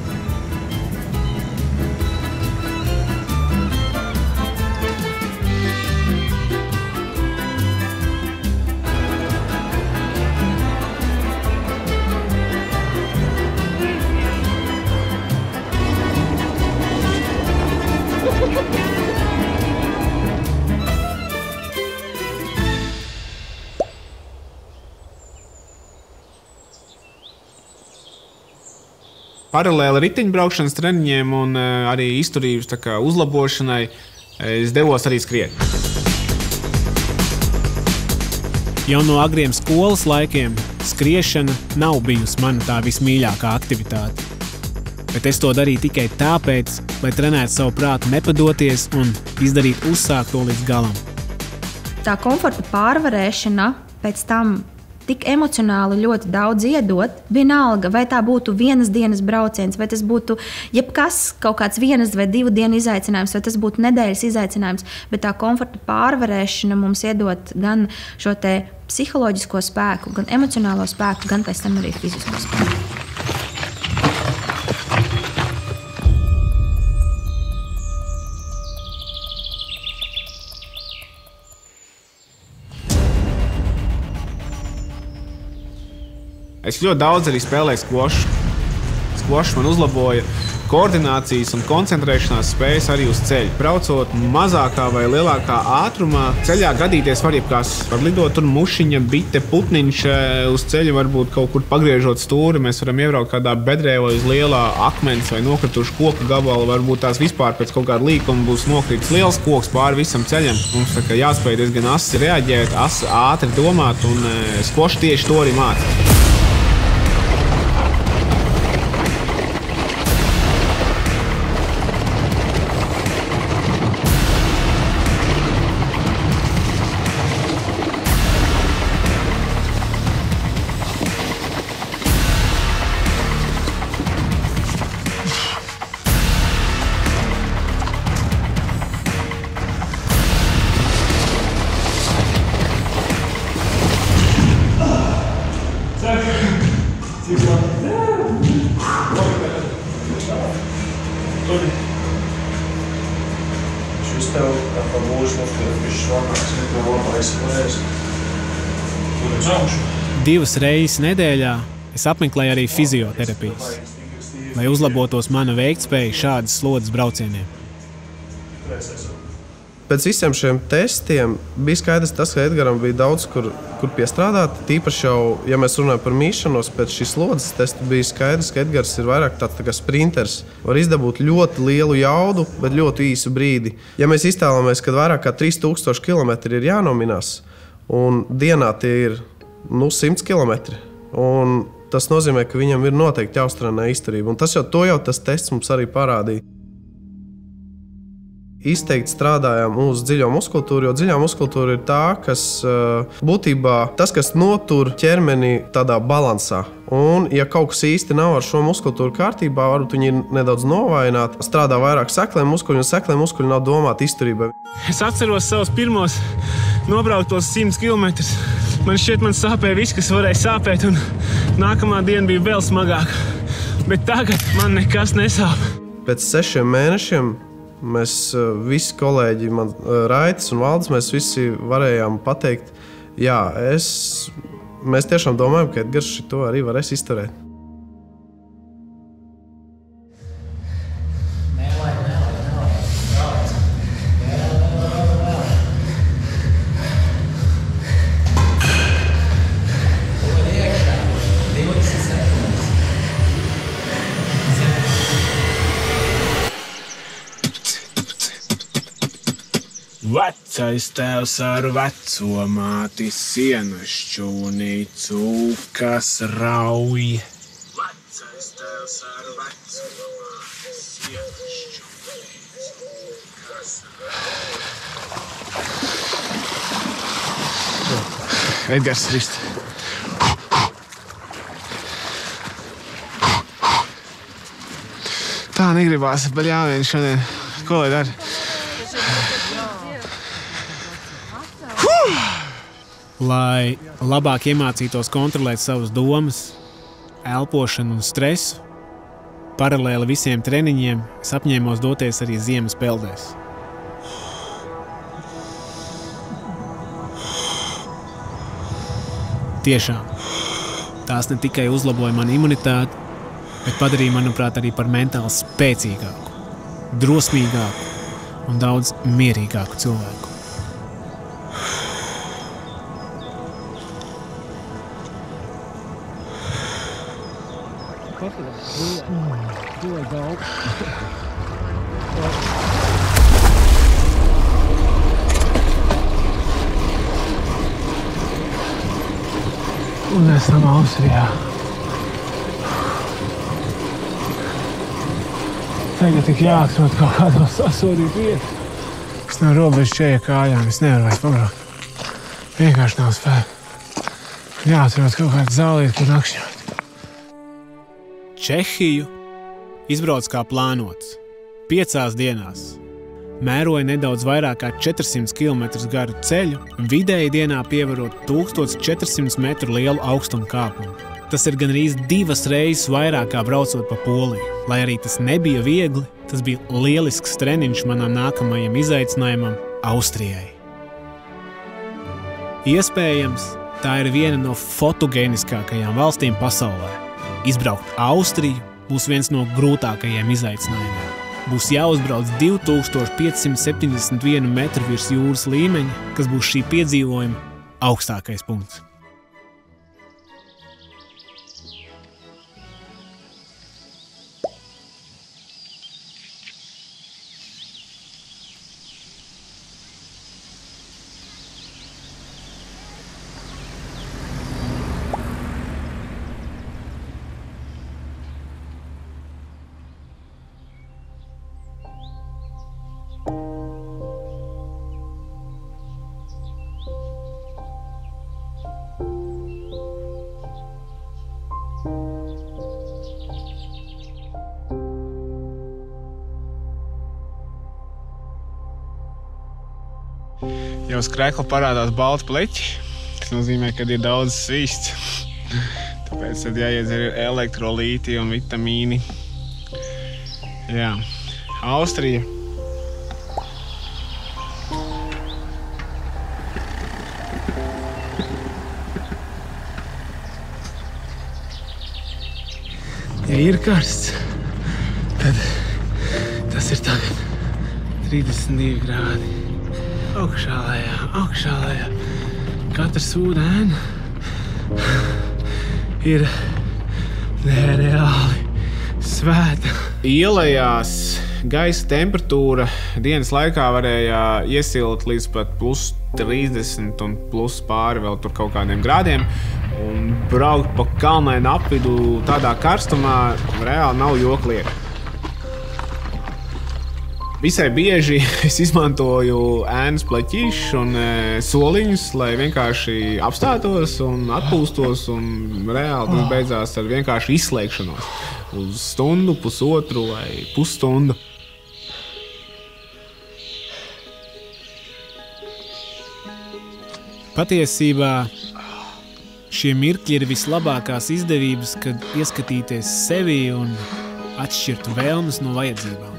Paralēli riteņbraukšanas treniņiem un arī izturības uzlabošanai es devos arī skriet. Jau no agriem skolas laikiem skriešana nav bijusi mana tā vismīļākā aktivitāte. Bet es to darīju tikai tāpēc, lai trenētu savu prātu nepadoties un izdarīt uzsākto līdz galam. Tā komforta pārvarēšana pēc tam tik emocionāli ļoti daudz iedot, vienalga, vai tā būtu vienas dienas brauciens, vai tas būtu jebkas, kaut kāds vienas vai 2 dienu izaicinājums, vai tas būtu nedēļas izaicinājums, bet tā komforta pārvarēšana mums iedot gan šo te psiholoģisko spēku, gan emocionālo spēku, gan pēc tam arī fizisko spēku. Es ļoti daudz arī spēlēju skvošu. Skvošs man uzlaboja koordinācijas un koncentrēšanās spējas arī uz ceļa. Braucot mazākā vai lielākā ātrumā, ceļā gadīties var jebkas. Var lidot tur mušiņa, bite, putniņš uz ceļa, varbūt kaut kur pagriežot stūri. Mēs varam iebraukt kādā bedrē vai uz lielā akmens vai nokritušu koku gabalu. Varbūt tās vispār pēc kaut kāda līkuma būs nokritis liels koks pāri visam ceļam. Mums tā kā jāspēj diezgan asi reaģēt, ātri domāt, un skvošs tieši to arī māca. Šis tev kā pa mūžu viņš švakāks, bet tev labais varēs. Tur uz augšu. 2 reizes nedēļā es apmeklēju arī fizioterapijas, lai uzlabotos mana veiktspēja šādas slodzes braucieniem. Pēc visiem šiem testiem bija skaidrs tas, ka Edgaram bija daudz, kur piestrādāt. Tīpaši jau, ja mēs runājam par mīšanos, pēc šīs slodzes testa bija skaidrs, ka Edgars ir vairāk tāds tā kā sprinters. Var izdabūt ļoti lielu jaudu, bet ļoti īsu brīdi. Ja mēs iztēlamies, ka vairāk kā 3000 km ir jānominās, un dienā tie ir 100 km, un tas nozīmē, ka viņam ir noteikti jāuztrenē izturība. Un tas tas tests mums arī parādīja. Izteikti strādājām uz dziļo muskultūru, jo dziļā muskultūra ir tā, kas būtībā tas, kas notur ķermeni tādā balansā. Un, ja kaut kas īsti nav ar šo muskultūru kārtībā, varbūt viņi ir nedaudz novājināti, strādā vairāk seklēm muskuļi, un seklēm muskuļi nav domāti izturībai. Es atceros savus pirmos nobrauktos 100 km. Man šķiet, man sāpēja viss, kas varēja sāpēt, un nākamā diena bija vēl smagāka. Bet tagad man nekas nesāp. Pēc 6 mēnešiem mēs visi kolēģi, Raitis un Valdis, mēs visi varējām pateikt, jā, mēs tiešām domājam, ka Edgars šito arī varēs izturēt. Vecais tēvs ar veco māti sienas šķūnī cūkas rauj. Vecais tēvs ar veco māti sienas šķūnī cūkas rauj. Edgars rist. Tā negribās, baļāvieni šodien. Ko lai dara? Lai labāk iemācītos kontrolēt savas domas, elpošanu un stresu, paralēli visiem treniņiem, es apņēmos doties arī ziemas peldēs. Tiešām, tās ne tikai uzlaboja manu imunitāti, bet padarīja, manuprāt, arī par mentāli spēcīgāku, drosmīgāku un daudz mierīgāku cilvēku. Un esam Austrijā. Tagad tik jāatrod kaut kādā sasodīt vietu. Es nav robežu šķēja kājām, es nevaru vairs pabraukt. Vienkārši nav spēku. Jāatrod kaut kāda zālīte, kur nakšņot. Čehiju izbrauc kā plānots. 5 dienās. Mēroja nedaudz vairāk kā 400 km garu ceļu, vidēji dienā pievarot 1400 metru lielu augstumu kāpumu. Tas ir gandrīz 2 reizes vairāk kā braucot pa Poliju. Lai arī tas nebija viegli, tas bija lielisks treniņš manam nākamajam izaicinājumam Austrijai. Iespējams, tā ir viena no fotogēniskākajām valstīm pasaulē. Izbraukt Austriju būs viens no grūtākajiem izaicinājumiem. Būs jāuzbrauc 2571 metru virs jūras līmeņa, kas būs šī piedzīvojuma augstākais punkts. Ja uz krēkla parādās balti pleķi, tas nozīmē, ka ir daudz svīsts. Tāpēc tad jāiedzer elektrolīti un vitamīni. Jā, Austrija. Ja ir karsts, tad tas ir tagad 32 grādi. Augšā lejā. Katrs ūdens ir nereāli svēta. Ielējās gaisa temperatūra dienas laikā varēja iesilt līdz pat plus 30 un plus pāri vēl tur kaut kādiem grādiem. Un braukt pa kalnainu apvidu tādā karstumā reāli nav joka lieta. Visai bieži es izmantoju ēnas pleķīšus un soliņus, lai vienkārši apstātos un atpūstos, un reāli tas beidzās ar vienkārši izslēgšanos uz stundu, pusotru vai pusstundu. Patiesībā šie mirkļi ir vislabākās izdevības, kad ieskatīties sevi un atšķirt vēlmes no vajadzībām.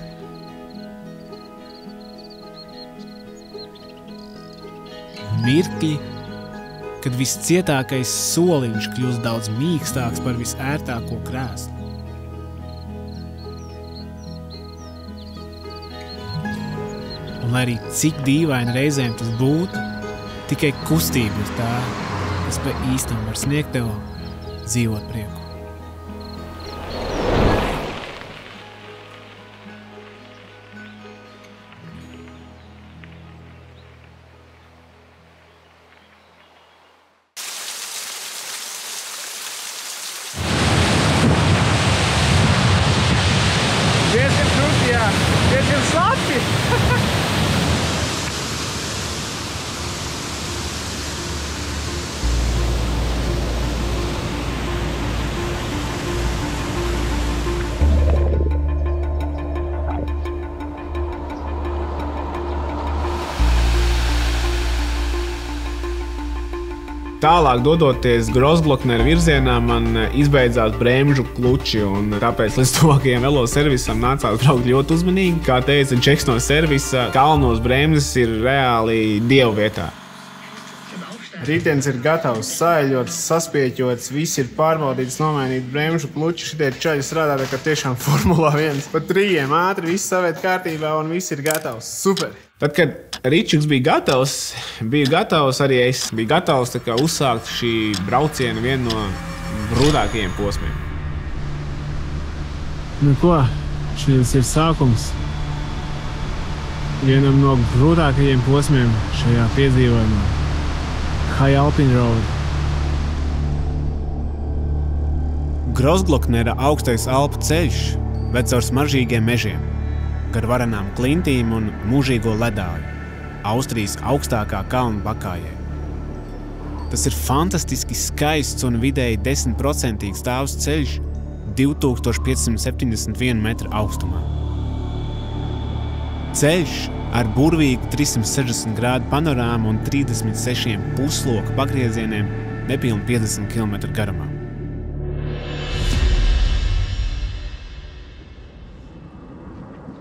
Mirkļi, kad viscietākais soliņš kļūst daudz mīkstāks par visērtāko krēslu. Un lai arī cik dīvaini reizēm tas būtu, tikai kustība ir tā, kas pa īstam var sniegt tev dzīvot prieku. Tālāk, dodoties Grozgloknera virzienā, man izbeidzās bremžu kluči, un tāpēc līdz tuvākajam veloservisam nācās braukt ļoti uzmanīgi. Kā teica Džeks no servisa, kalnos bremzes ir reāli dievu vietā. Ritenis ir gatavs, saeļots, saspieķots, viss ir pārbaudīts, nomainīt bremžu kluči. Šitie čaļi strādā tā kā tiešām Formula 1. Pa 3 ātri, viss savērt kārtībā un viss ir gatavs. Super! Tad, kad Ričuks bija gatavs arī es. Biju gatavs tā kā uzsākt šī brauciena vienu no grūtākajiem posmiem. Nu ko, šis ir sākums vienam no grūtākajiem posmiem šajā piedzīvojumā. High Alpine Road. Grozgloknera augstais Alpu ceļš ved caur smaržīgiem mežiem, gar varenām klintīm un mūžīgo ledāju, Austrijas augstākā kalnu pakājē. Tas ir fantastiski skaists un vidēji 10% stāvs ceļš 2571 metru augstumā. Ceļš ar burvīgu 360 grādu panorāmu un 36 pusloku pagriezieniem nepilni 50 km garumā.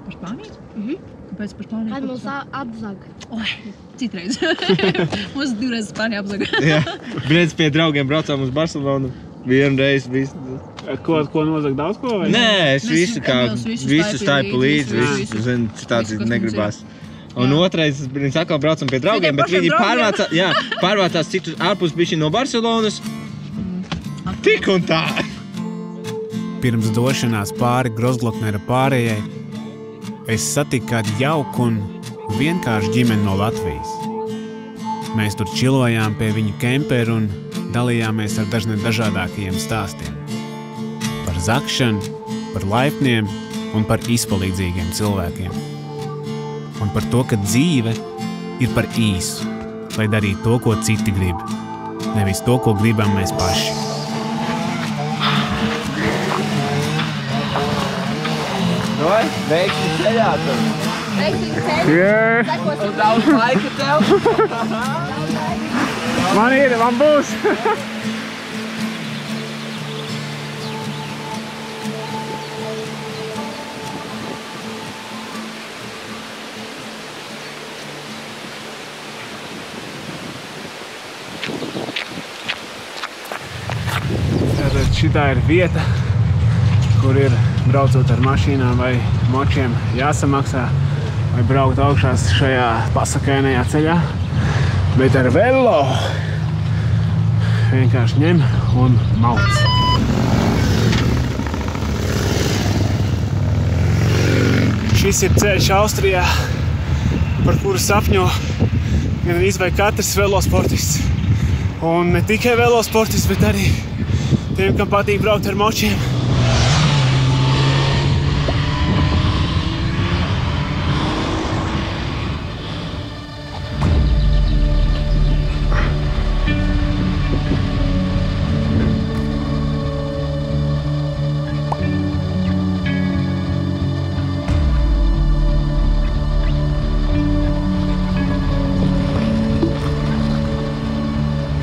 Par Spāniju? Kāpēc par Spāniju? Kad mums apzaga. Oi, citreiz. Mums 2 reizes Spānija apzaga. Jā, brēc pie draugiem braucām uz Barcelonu. Vienu reizi visu. Ko nozag daudz ko? Vai? Nē, es visu staipu līdzi, visu, zinu, tāds negribās. Un otrais, mēs atkal braucam pie draugiem, bet viņi pārvācās citus ārpus bišķi no Barcelonas. Tik un tā! Pirms došanās pāri Grozgloknera pārējai, es satiku kādu jauku un vienkārši ģimeni no Latvijas. Mēs tur čilojām pie viņu kemperu un dalījāmies ar dažādākajiem stāstiem. Par zakšanu, par laipniem un par izpalīdzīgiem cilvēkiem. Un par to, ka dzīve ir par īsu, lai darītu to, ko citi grib, nevis to, ko gribam mēs paši. Doj, veikti ceļā tur! Veikti ceļā! Un daudz laika tev! Man būs! Šitā ir vieta, kur ir braucot ar mašīnām vai močiem jāsamaksā vai braukt augšās šajā pasakainajā ceļā. Bet ar velo vienkārši ņem un mauc. Šis ir ceļš Austrijā, par kuru sapņo gandrīz vai katrs velosportists. Un ne tikai velosportists, bet arī tiem, kam patīk braukt ar močiem.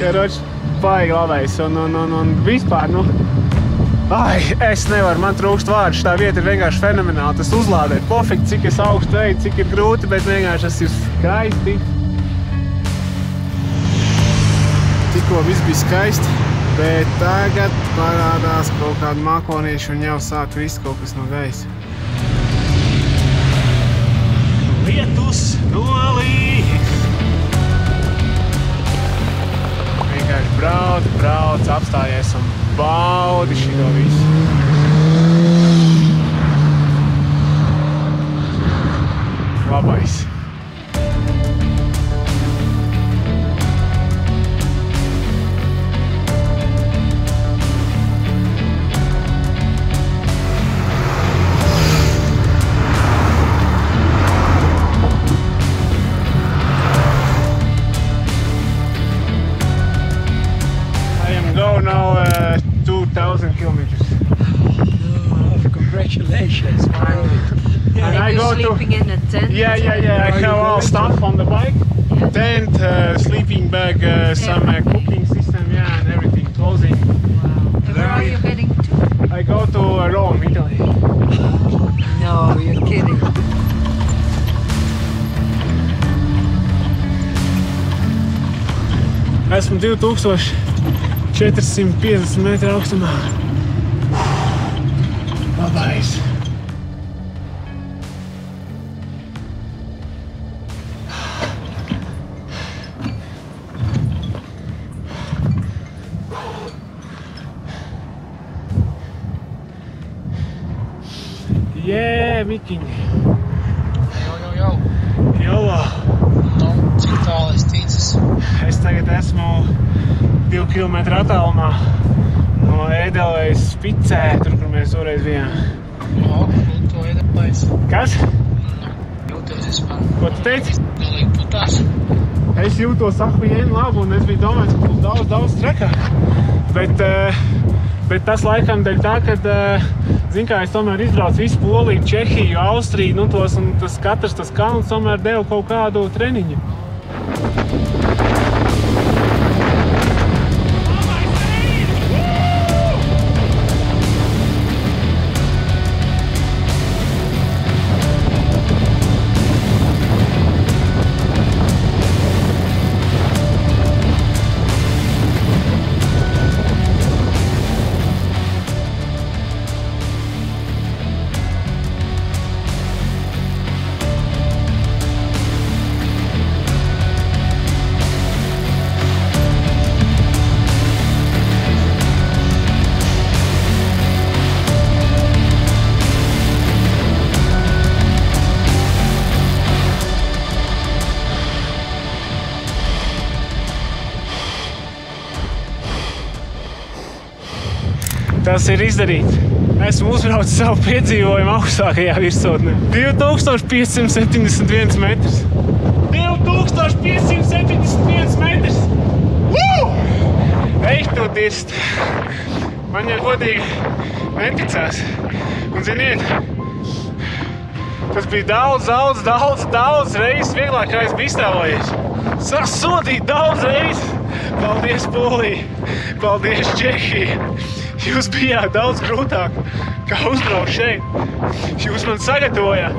Karoči, baigi labais un vispār, es nevaru, man trūkst vārdu, šitā vieta ir vienkārši fenomenāla, tas uzlādē, pofīgi, cik es augstu eju, cik ir grūti, bet vienkārši tas ir skaisti. Tikko viss bija skaisti, bet tagad parādās kaut kādi mākonieši un jau sāk viss kaut kas no gaisa. Lietus nolīs! Vienkārši brauc, apstājies un baudi šito visu. Labais. Now 2,000 kilometers. Oh, congratulations, man. And I go sleeping in a tent? Yeah. I have all stuff on the bike. Yeah. Tent, sleeping bag, some cooking system. I go to Rome, Italy. No, you're kidding. Esmu 2450 metru augstumā. Labais. Mikiņi. Jolo. Cik tālu es ticis? Es tagad esmu 2 kilometru attālumā no Ēdelejas Spicē, tur, kur mēs toreiz bijām. To Ēdelejas. Kas? Jūtos vispār. Ko tu teici? Galīgi putās. Es jūtos akvienu labu un es biju domājis, ka būs daudz trekāk. Bet tas laikam dēļ tā, kad, zin kā, es tomēr izbraucu visu Poliju, Čehiju, Austriju, un tas katrs tas kalns tomēr deva kaut kādu treniņu. Tas ir izdarīts. Esmu uzbraucis savu piedzīvojumu augstākajā virsotnē. 2571 metrs. 2571 metrs! Ej, tu dirst! Man jau godīgi neticās. Un ziniet, tas bija daudz reizes vieglāk, kā es biju iztēlojies. Sasodīt daudz reizes! Paldies, Polija! Paldies, Čehija! Jūs bijāt daudz grūtāk, kā uzbraukt šeit. Jūs man sagatavojāt.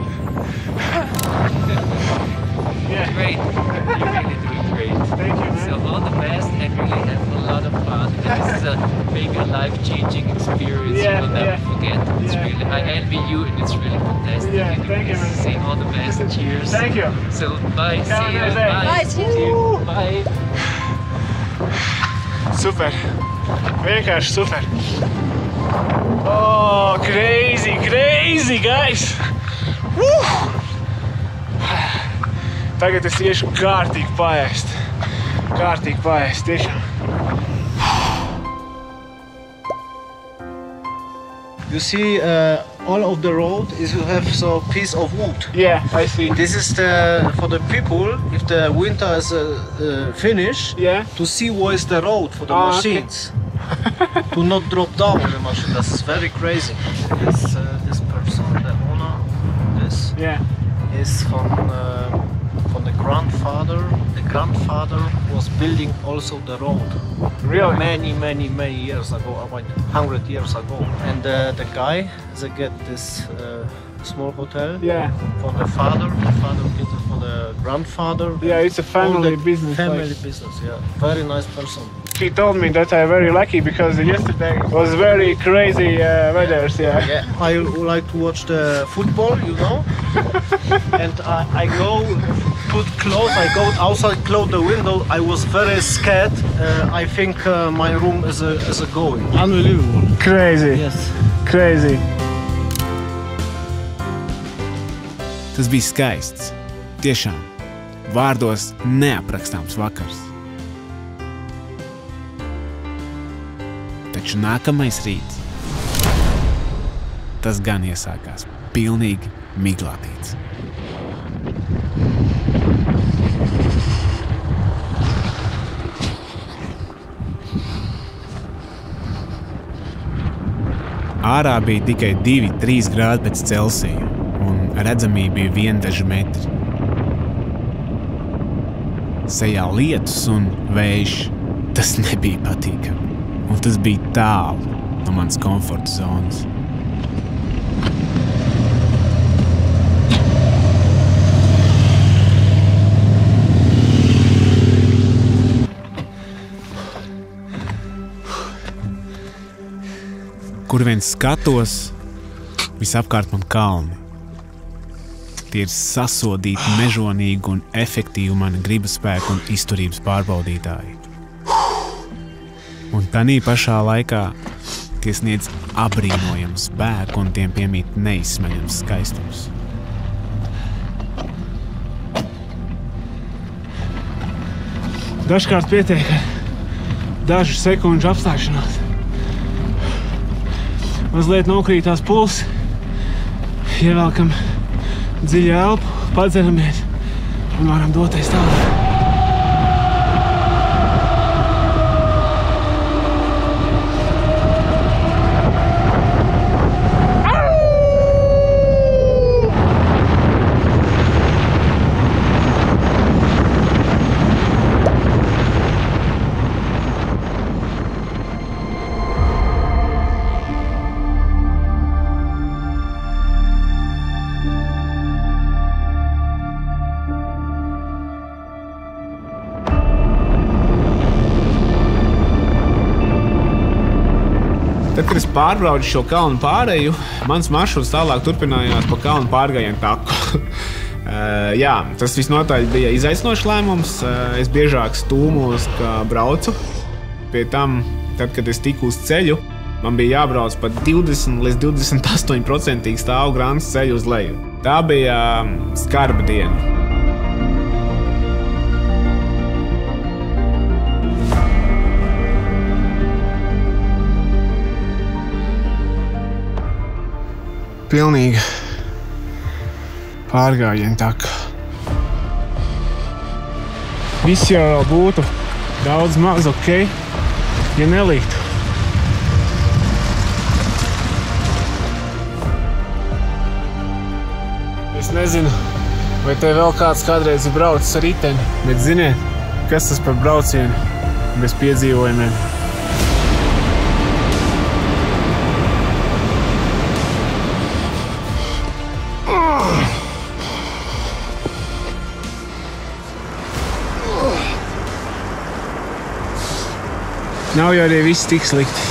Yeah. Great. You're really doing great. Thank you, man. So all the best and really have a lot of fun. This is a maybe a life-changing experience you will never forget. It's really, I envy you and it's really fantastic. Yeah, thank you, man. Say all the best. Cheers. Thank you. So bye. Have See you. a nice day. Bye. See you. Bye. Super. Vienkārši super. Oh, crazy, guys! Tagad es iešu kārtīgi paēst. Tiešām. You see, all of the road is you have so piece of wood. Yeah, I see. This is for the people if the winter is finished. Yeah. To see where is the road for the machines. Okay. To not drop down the machine. That's very crazy. This person, the owner, this is from the grandfather. The grandfather was building also the road. Really? Many years ago, about 100 years ago. And the guy, they get this small hotel. Yeah. For the father gets it for the grandfather. Yeah, it's a family business. Family business, yeah. Very nice person. He told me that I'm very lucky because yesterday was very crazy weather. Yeah. I like to watch the football, you know. And I go put clothes. I go outside, close the window. I was very scared. I think my room is a going. Unbelievable. Crazy. Yes. Crazy. Tas bija skaists. Tiešām. Vārdos neaprakstāms vakars. Taču nākamais rīts. Tas gan iesākās pilnīgi miglātīts. Ārā bija tikai 2–3 grādi pēc Celsija, un redzamība bija 1–2 metri. Sejā lietus un vējš, tas nebija patīkami, un tas bija tālu, no manas komforta zonas. Kur viens skatos, visapkārt man kalni. Tie ir sasodīti, mežonīgi un efektīvi mani gribaspēku un izturības pārbaudītāji. Un tanī pašā laikā tie sniedz abrīnojamu spēku un tiem piemīt neizsmeļams skaistums. Dažkārt pietiek dažu sekundžu apstāšanās. Mazliet nokrītās pulss, ievelkam dziļu elpu, padzeramies un varam doties tālāk. Tad, kad es pārbraucu šo kalnu pāreju, mans maršruts tālāk turpinājās pa kalnu pārgājienu taku. Jā, tas visnotaļ bija izaicinošs lēmums. Es biežāk stūmos, kā braucu. Pie tam, tad, kad es tiku uz ceļu, man bija jābrauc pat 20 līdz 28% stāvu grāmatas ceļu uz leju. Tā bija skarba diena. Pilnīga pārgājiena taka. Viss jau vēl būtu daudz maz ok, ja nelītu. Es nezinu, vai te vēl kāds kādreiz ir braucis ar riteni, bet ziniet, kas tas par braucienu bez piedzīvojumiem. Nav jau arī viss tik slikti.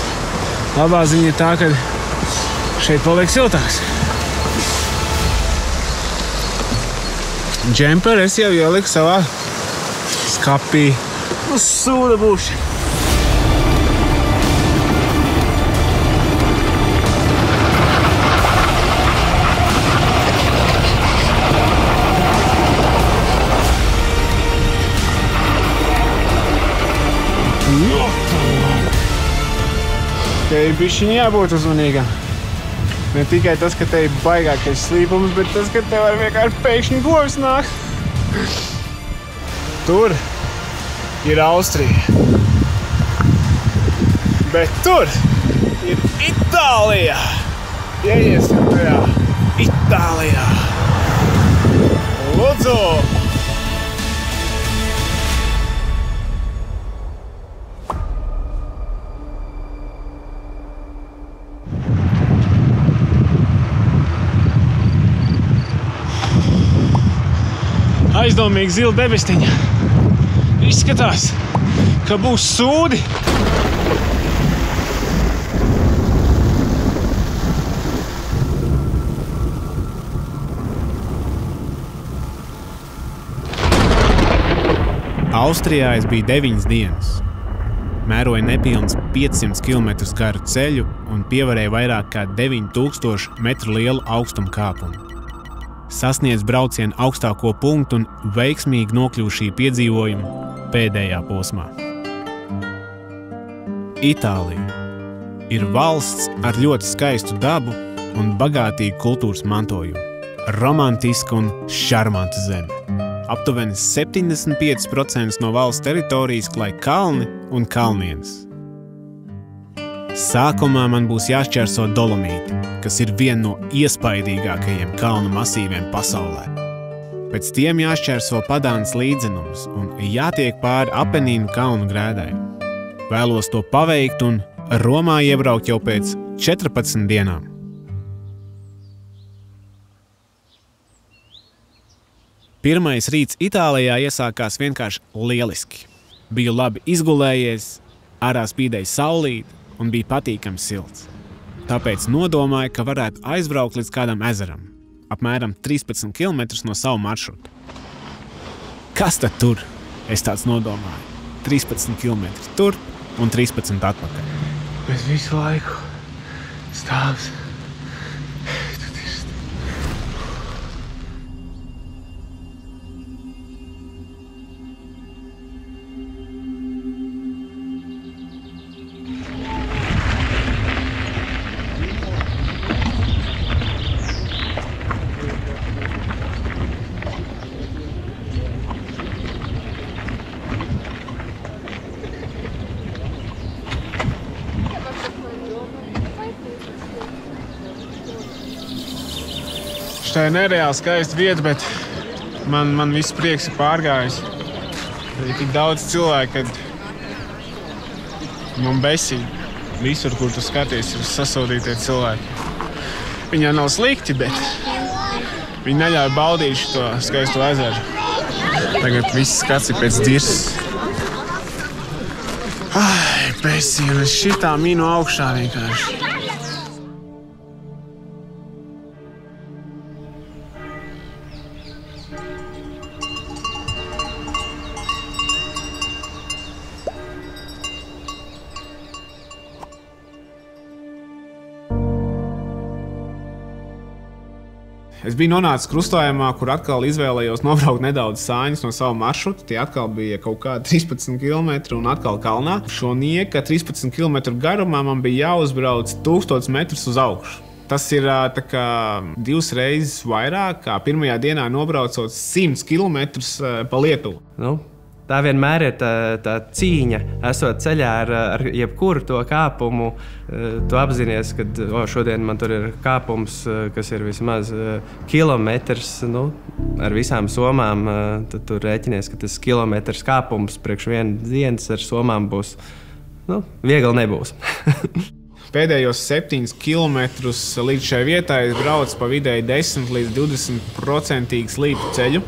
Labā ziņa ir tā, ka šeit paliek siltāks. Džemperi es jau ieliku savā skapī. Uz sūda būšu. Te ir bišķiņ jābūt uzmanīgam. Ne tikai tas, ka te ir baigākais slīpums, bet tas, ka te var vienkārši pēkšņi govis nākt. Tur ir Austrija. Bet tur ir Itālija. Ieiesim tajā Itālijā. Lūdzu! Aizdomīgi zila debestiņa. Izskatās, ka būs sūdi. Austrijā es biju 9 dienas. Mēroju nepilns 500 km garu ceļu un pievarēju vairāk kā 9000 metru lielu augstuma kāpumu. Sasniedz braucienu augstāko punktu un veiksmīgi nokļuvu šī piedzīvojuma pēdējā posmā. Itālija ir valsts ar ļoti skaistu dabu un bagātīgu kultūras mantojumu. Romantiska un šarmanta zeme. Aptuveni 75% no valsts teritorijas klāj kalni un kalnienes. Sākumā man būs jāšķērso Dolomīti, kas ir viena no iespaidīgākajiem kalnu masīviem pasaulē. Pēc tiem jāšķērso Padānas līdzenums un jātiek pāri Apenīnu kalnu grēdai. Vēlos to paveikt un Romā iebraukt jau pēc 14 dienām. Pirmais rīts Itālijā iesākās vienkārši lieliski. Biju labi izgulējies, ārā spīdēja saulīt un bija patīkami silts. Tāpēc nodomāju, ka varētu aizbraukt līdz kādam ezeram, apmēram 13 km no savu maršrutu. Kas tad tur? Es tāds nodomāju. 13 km tur un 13 atpakaļ. Mēs visu laiku stāvs. Tā ir nereāli skaista vieta, bet man viss prieks ir pārgājis. Ir tik daudz cilvēku, kad man besīgi. Visur, kur tu skaties, ir sasodītie cilvēki. Viņi nav slikti, bet viņi neļauj baudīt šo skaisto ezeru. Tagad viss skats ir pēc dirsas. Ai, besīgi, un es šitā minu augšā vienkārši. Es biju nonācis krustojumā, kur atkal izvēlējos nobraukt nedaudz sāņus no savu maršrutu. Tie atkal bija kaut kādi 13 km un atkal kalnā. Šo nieka 13 km garumā man bija jāuzbrauc 1000 metrus uz augšu. Tas ir tā kā 2 reizes vairāk, kā pirmajā dienā nobraucot 100 km pa Lietuvu. Tā vienmēr ir tā cīņa, esot ceļā ar jebkuru to kāpumu. Tu apzinies, ka šodien man tur ir kāpums, kas ir vismaz kilometrs. Ar visām somām tad tu rēķinies, ka tas kilometrs kāpums priekš vienas dienas ar somām būs, viegli nebūs. Pēdējos 7 km līdz šai vietai es braucu pa vidēji 10 līdz 20% slīpu ceļu.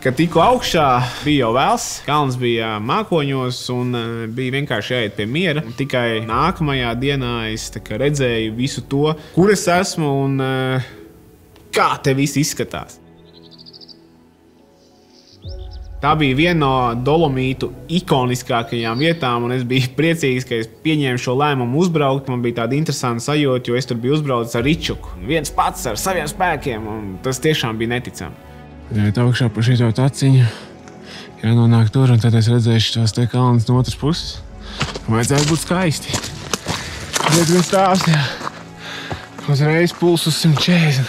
Kad tiku augšā, bija jau vēls, kalns bija mākoņos un bija vienkārši jāiet pie miera. Tikai nākamajā dienā es redzēju visu to, kur es esmu un kā te viss izskatās. Tā bija viena no Dolomītu ikoniskākajām vietām, un es biju priecīgs, ka es pieņēmu šo lēmumu uzbraukt. Man bija tāda interesanta sajūta, jo es tur biju uzbraucis ar Ričuku. Viens pats ar saviem spēkiem, un tas tiešām bija neticami. Kad augšā pa šito taciņu, jānonāk tur, un tad es redzēju šos te kalnus no otras puses. Vajadzētu būt skaisti. Diezgan stāvs, jā. Uzreiz puls uz 140.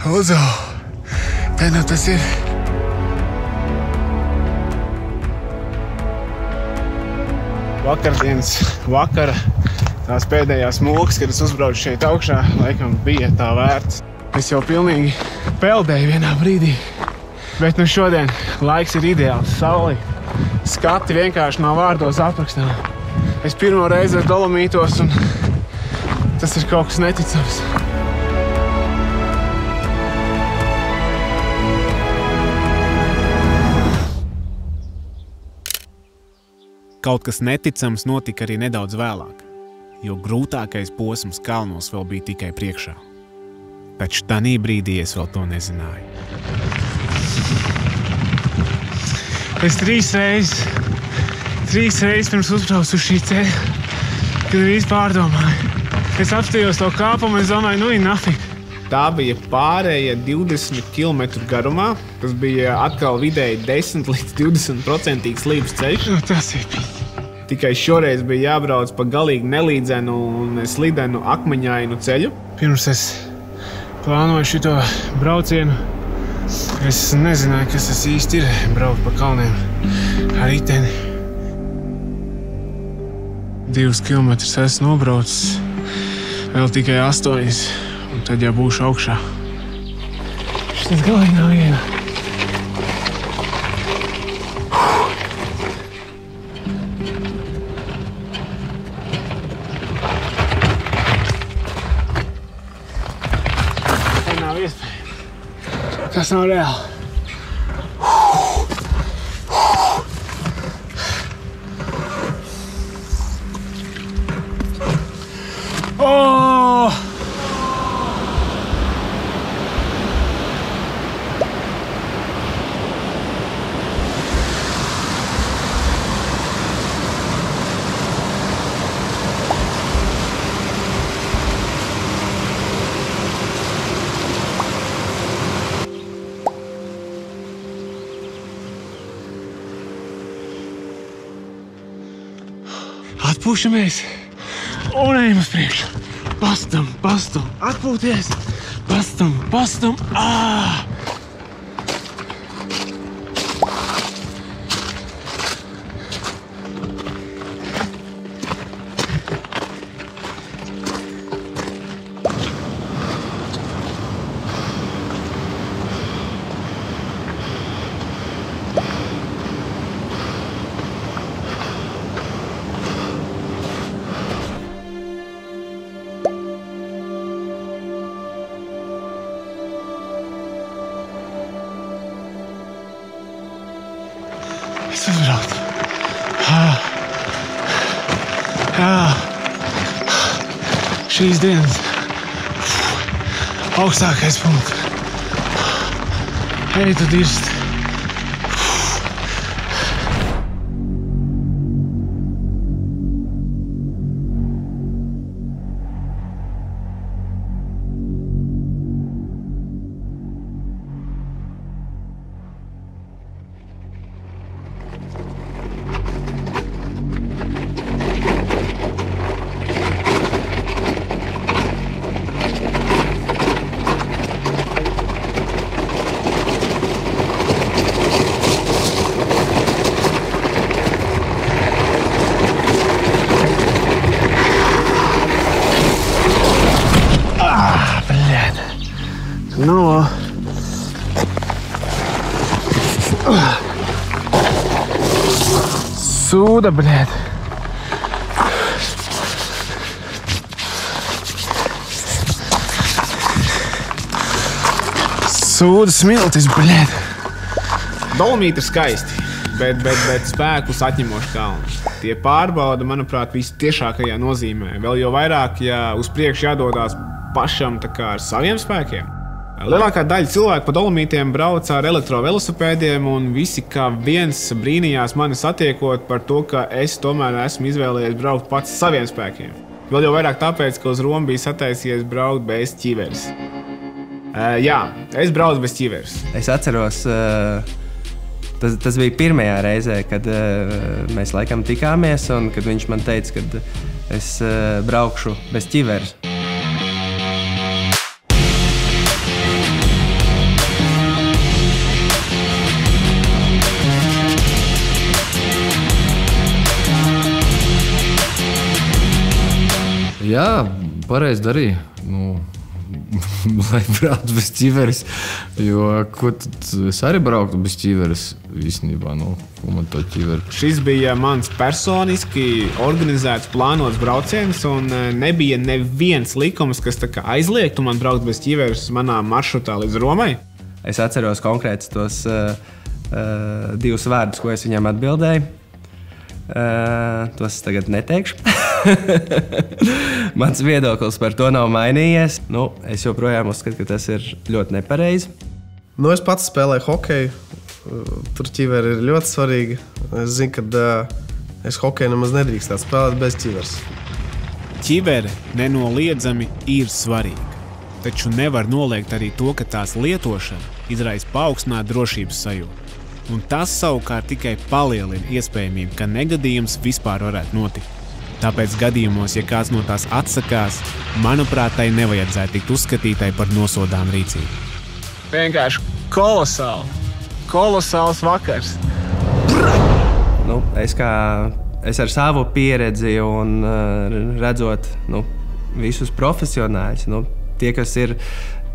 Lūdzu, te nu tas ir. Vakardienas vakara, tās pēdējās mūks, kad es uzbraucu šeit augšā, laikam bija tā vērts. Es jau pilnīgi peldēju vienā brīdī, bet šodien laiks ir ideāls, sauli. Skati vienkārši nav vārdos aprakstām. Es pirmo reizi ar Dolomītos, un tas ir kaut kas neticams. Kaut kas neticams notika arī nedaudz vēlāk, jo grūtākais posms kalnos vēl bija tikai priekšā. Taču tanī brīdī es vēl to nezināju. Es 3 reizes pirms uzbraucu uz šī ceļa, kad visu pārdomāju. Es apstījos to kāpumu un es domāju, nafik. Tā bija pārēja 20 km garumā. Tas bija atkal vidēji 10 līdz 20% slīpas ceļš. Tas ir bijis. Tikai šoreiz bija jābrauc pa galīgi nelīdzenu un slidenu akmeņainu ceļu. Pirms es plānoju šito braucienu, es nezināju, kas tas īsti ir braukt pa kalniem ar riteni. 2 kilometrus esmu nobraucis, vēl tikai 8, un tad jau būšu augšā. Šis galīgi nav viena. Tas nav iespējams. Tas nav reāli. Oh! Atpūšamies un ejam uz priekšu. Pastam, atpūties. Pastam. Es uzbraucu. Šīs dienas augstākais punkts. Ej, tu dirst. Ну, сюда, блядь. Sūda smiltis, blēd. Dolomīti ir skaisti, bet spēkus atņemoši kalni. Tie pārbauda, manuprāt, visu tiešākajā nozīmē. Vēl jau vairāk, ja uz priekšu jādodās pašam tā kā ar saviem spēkiem. Lielākā daļa cilvēku pa Dolomītiem brauc ar elektrovelosipēdiem, un visi kā viens brīnījās mani satiekot par to, ka es tomēr esmu izvēlējies braukt pats saviem spēkiem. Vēl jau vairāk tāpēc, ka uz Romu bija sataisies braukt bez ķiveres. Jā, es braucu bez ķiveres. Es atceros, tas bija pirmajā reizē, kad mēs laikam tikāmies, un kad viņš man teica, ka es braukšu bez ķiveres. Jā, pareizi darīja. Lai braucu bez ķiveres, jo ko tad es arī brauktu bez ķiveres īstenībā, ko man to ķiveri. Šis bija mans personiski organizēts, plānots brauciens, un nebija neviens likums, kas tā kā aizliegtu man braukt bez ķiveres manā maršrutā līdz Romai. Es atceros konkrēti tos 2 vārdus, ko es viņam atbildēju. Tos es tagad neteikšu. Mans viedoklis par to nav mainījies. Es joprojām uzskatu, ka tas ir ļoti nepareizi. Es pats spēlēju hokeju. Tur ķiveri ir ļoti svarīga. Es zinu, ka es hokeju nemaz nedrīkstētu spēlēt bez ķiveres. Ķivere nenoliedzami ir svarīga. Taču nevar noliegt arī to, ka tās lietošana izraisa paaugstinātu drošības sajūtu. Un tas savukārt tikai palielina iespējamību, ka negadījums vispār varētu notikt. Tāpēc gadījumos, ja kāds no tās atsakās, manuprāt, tai nevajadzētu tikt uzskatītai par nosodām rīcību. Vienkārši kolosāli. Kolosāls vakars. Es ar savu pieredzi un redzot visus profesionāļus, tie, kas ir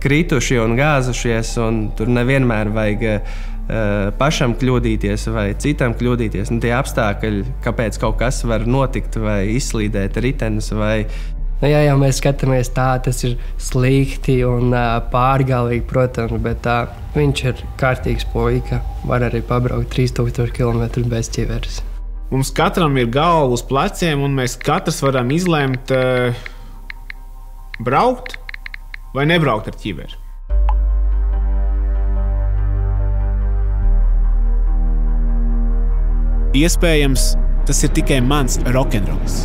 krituši un gāzušies, un tur nevienmēr vajag pašam kļūdīties vai citam kļūdīties. Tie apstākļi, kāpēc kaut kas var notikt vai izslīdēt ritenis vai... Ja jau mēs skatāmies tā, tas ir slikti un pārgalvīgi, protams, bet viņš ir kārtīgs puika. Var arī pabraukt 3000 km bez ķiveres. Mums katram ir galva uz pleciem, un mēs katrs varam izlemt braukt vai nebraukt ar ķiveri. Iespējams, tas ir tikai mans rokenrols.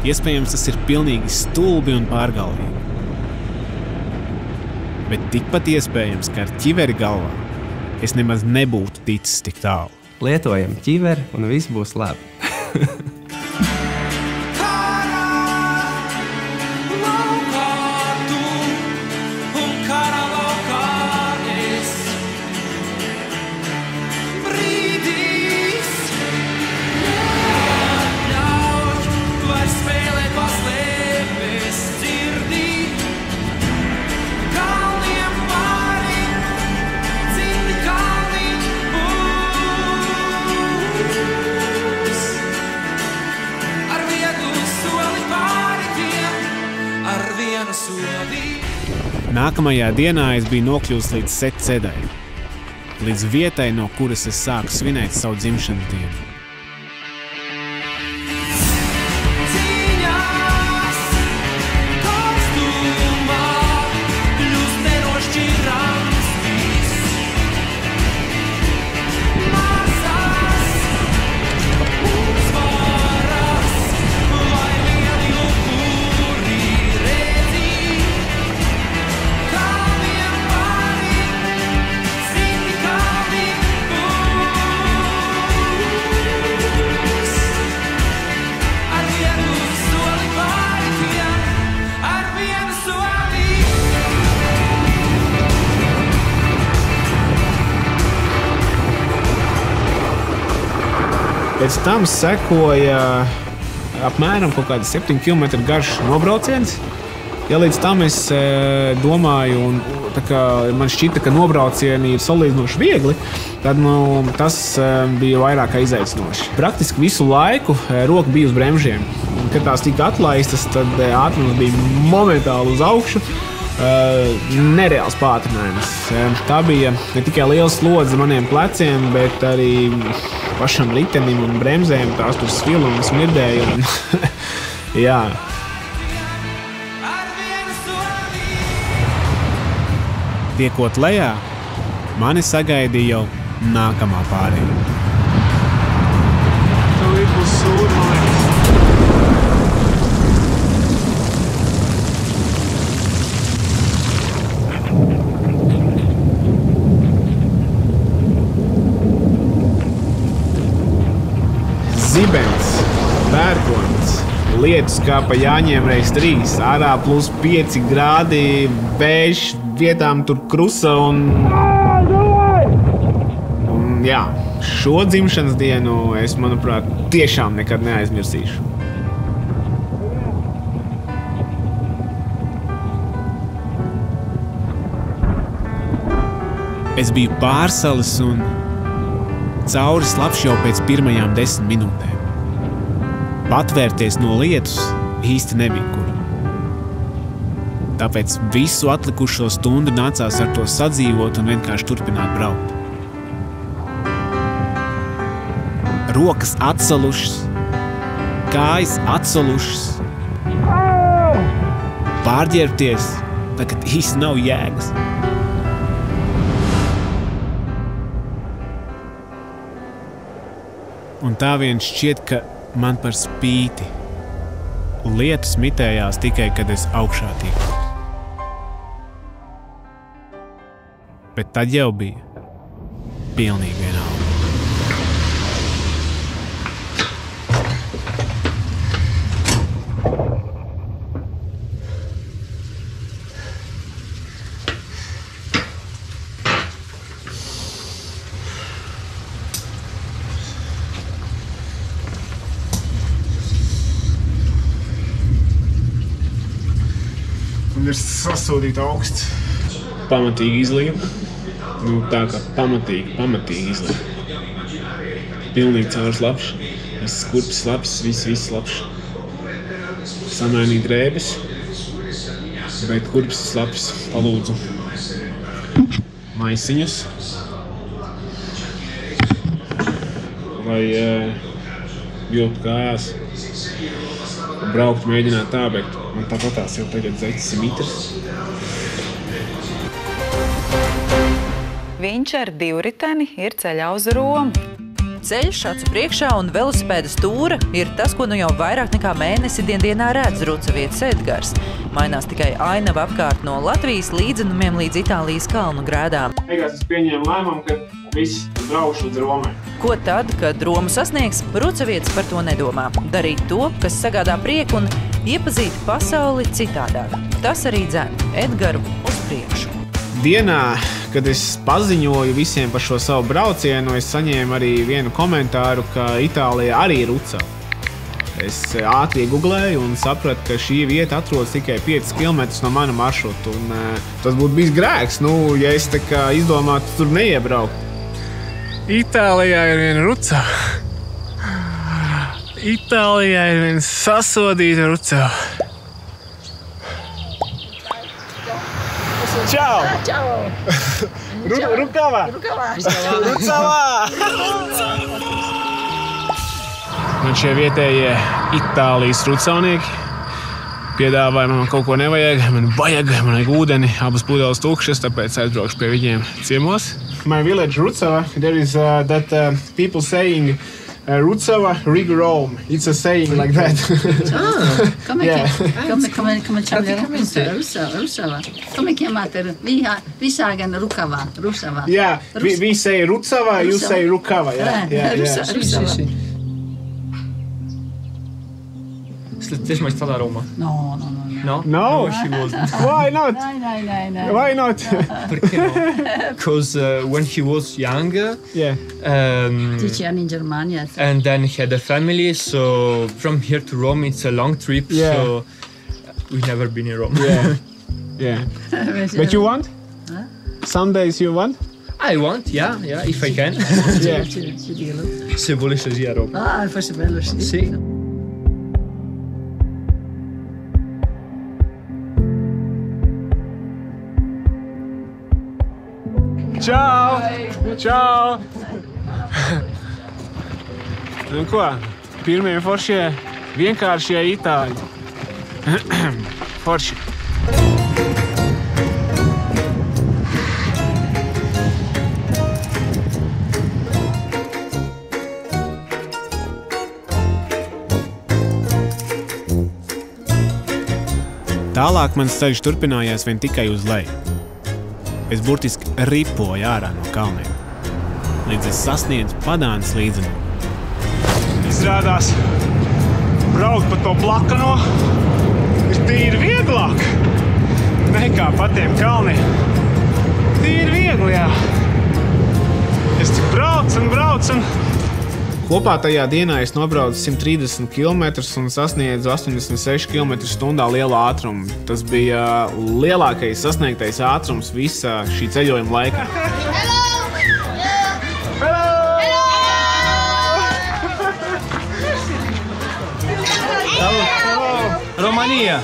Iespējams, tas ir pilnīgi stulbi un pārgalvīgi. Bet tikpat iespējams, ka ar ķiveri galvā es nemaz nebūtu ticis tik tālu. Lietojam ķiveri un viss būs labi. Nākamajā dienā es biju nokļuvis līdz Secedai, līdz vietai, no kuras es sāku svinēt savu dzimšanas dienu. Pēc tam sekoja apmēram kaut kāds 7 km garš nobrauciens. Ja līdz tam es domāju, un tā kā man šķita, ka nobraucieni ir salīdzinoši viegli, tad tas bija vairāk kā izaicinoši. Praktiski visu laiku roka bija uz bremžiem. Kad tās tika atlaistas, tad ātrums bija momentāli uz augšu. Nereāls pātrinājums. Tā bija ne tikai liela slodze maniem pleciem, bet arī pašam ritenim un bremzēm. Tās tur svila un smirdēja. Jā. Tiekot lejā, mani sagaidīja jau nākamā pārēja. Tūlīt būs sūdi, man liekas. Zibens, pērkons, lietus kā pa Jāņiem reiz 3, ārā plus 5 grādi, vējš, vietām tur krusa un jā, šo dzimšanas dienu es, manuprāt, tiešām nekad neaizmirsīšu. Es biju pārsalis un cauri slapš jau pēc pirmajām 10 minūtēm. Patvērties no lietus īsti nebija kur. Tāpēc visu atlikušo stundu nācās ar to sadzīvot un vienkārši turpināt braukt. Rokas atsalušas, kājas atsalušas. Pārģērbties, tagad īsti nav jēgas. Un tā vien šķiet, ka man par spīti. Lietus mitējās tikai, kad es augšā tiku. Bet tad jau bija pilnīgi vienalga. Un ir sasodīta augsts. Pamatīgi izlīja. Nu, tā kā pamatīgi izlīja. Pilnīgi caurs labs. Viss kurpis labs, viss labs. Samainīt drēbes, bet kurpis labs. Palūdzu maisiņus, lai vilktu kājās. Braukt, mēģināt tā, bet man tāpatās jau tagad zeķis ir mitrs. Viņš ar divriteni ir ceļā uz Romu. Ceļš acu priekšā un velosipēda stūra ir tas, ko nu jau vairāk nekā mēnesi dienā redz rucavietis Edgars. Mainās tikai ainava apkārt no Latvijas līdzenumiem līdz Itālijas kalnu grēdām. Beigās es pieņēmu lēmumu, ka viss braukšu līdz Romai. Ko tad, kad Romu sasniegs, rucavietis par to nedomā. Darīt to, kas sagādā prieku un iepazīt pasauli citādāk. Tas arī dzen Edgaru uz priekšu. Dienā, kad es paziņoju visiem par šo savu braucienu, es saņēmu arī vienu komentāru, ka Itālijā arī ir Rucava. Es ātri googlēju un sapratu, ka šī vieta atrodas tikai 5 km no mana maršruta. Tas būtu bijis grēks, ja es tā kā izdomātu tur neiebraukt. Itālijā ir viena Rucava. Itālijā ir viena sasodīta Rucava. Čau! Čau! Rukava! Rucava! Man šie vietējie Itālijas rucavnieki piedāvāja, man kaut ko nevajag, man vajag ūdeni, abas pudeles tukšas, tāpēc aizbraukšu pie viņiem ciemos. My village Rucava, there is that people saying Rucava, rig Rome. It's a saying like that. Come Rucava. Come chiamate? Vi sagen Rukava, Rucava. Yeah, we say Rucava, you say Rukava. Rucava. This much tell Roma. No. No, she wasn't. Why not? No. Why not? Because when he was younger, 10 anni in Germania. And then he had a family, so from here to Rome it's a long trip, so we've never been in Rome. Yeah. But you want? Some days you want? I want, yeah, if I can. Se volesse sia Roma. Ah, fosse bello, sì. Sì. Čau! Čau! Nu ko, pirmie foršie, vienkāršie itāļi. Forši. Tālāk mans ceļš turpinājās vien tikai uz leju. Es burtiski ripoju ārā no kalniem, līdz es sasniedzu Padānas līdzenumu. Izrādās, braukt pa to plakano ir tīri vieglāk nekā pa tiem kalniem. Tīri viegli, jā. Es tik braucu un... Kopā tajā dienā es nobraucu 130 km un sasniedzu 86 km/h lielu ātrumu. Tas bija lielākais sasniegtais ātrums visā šī ceļojuma laikā. Romania.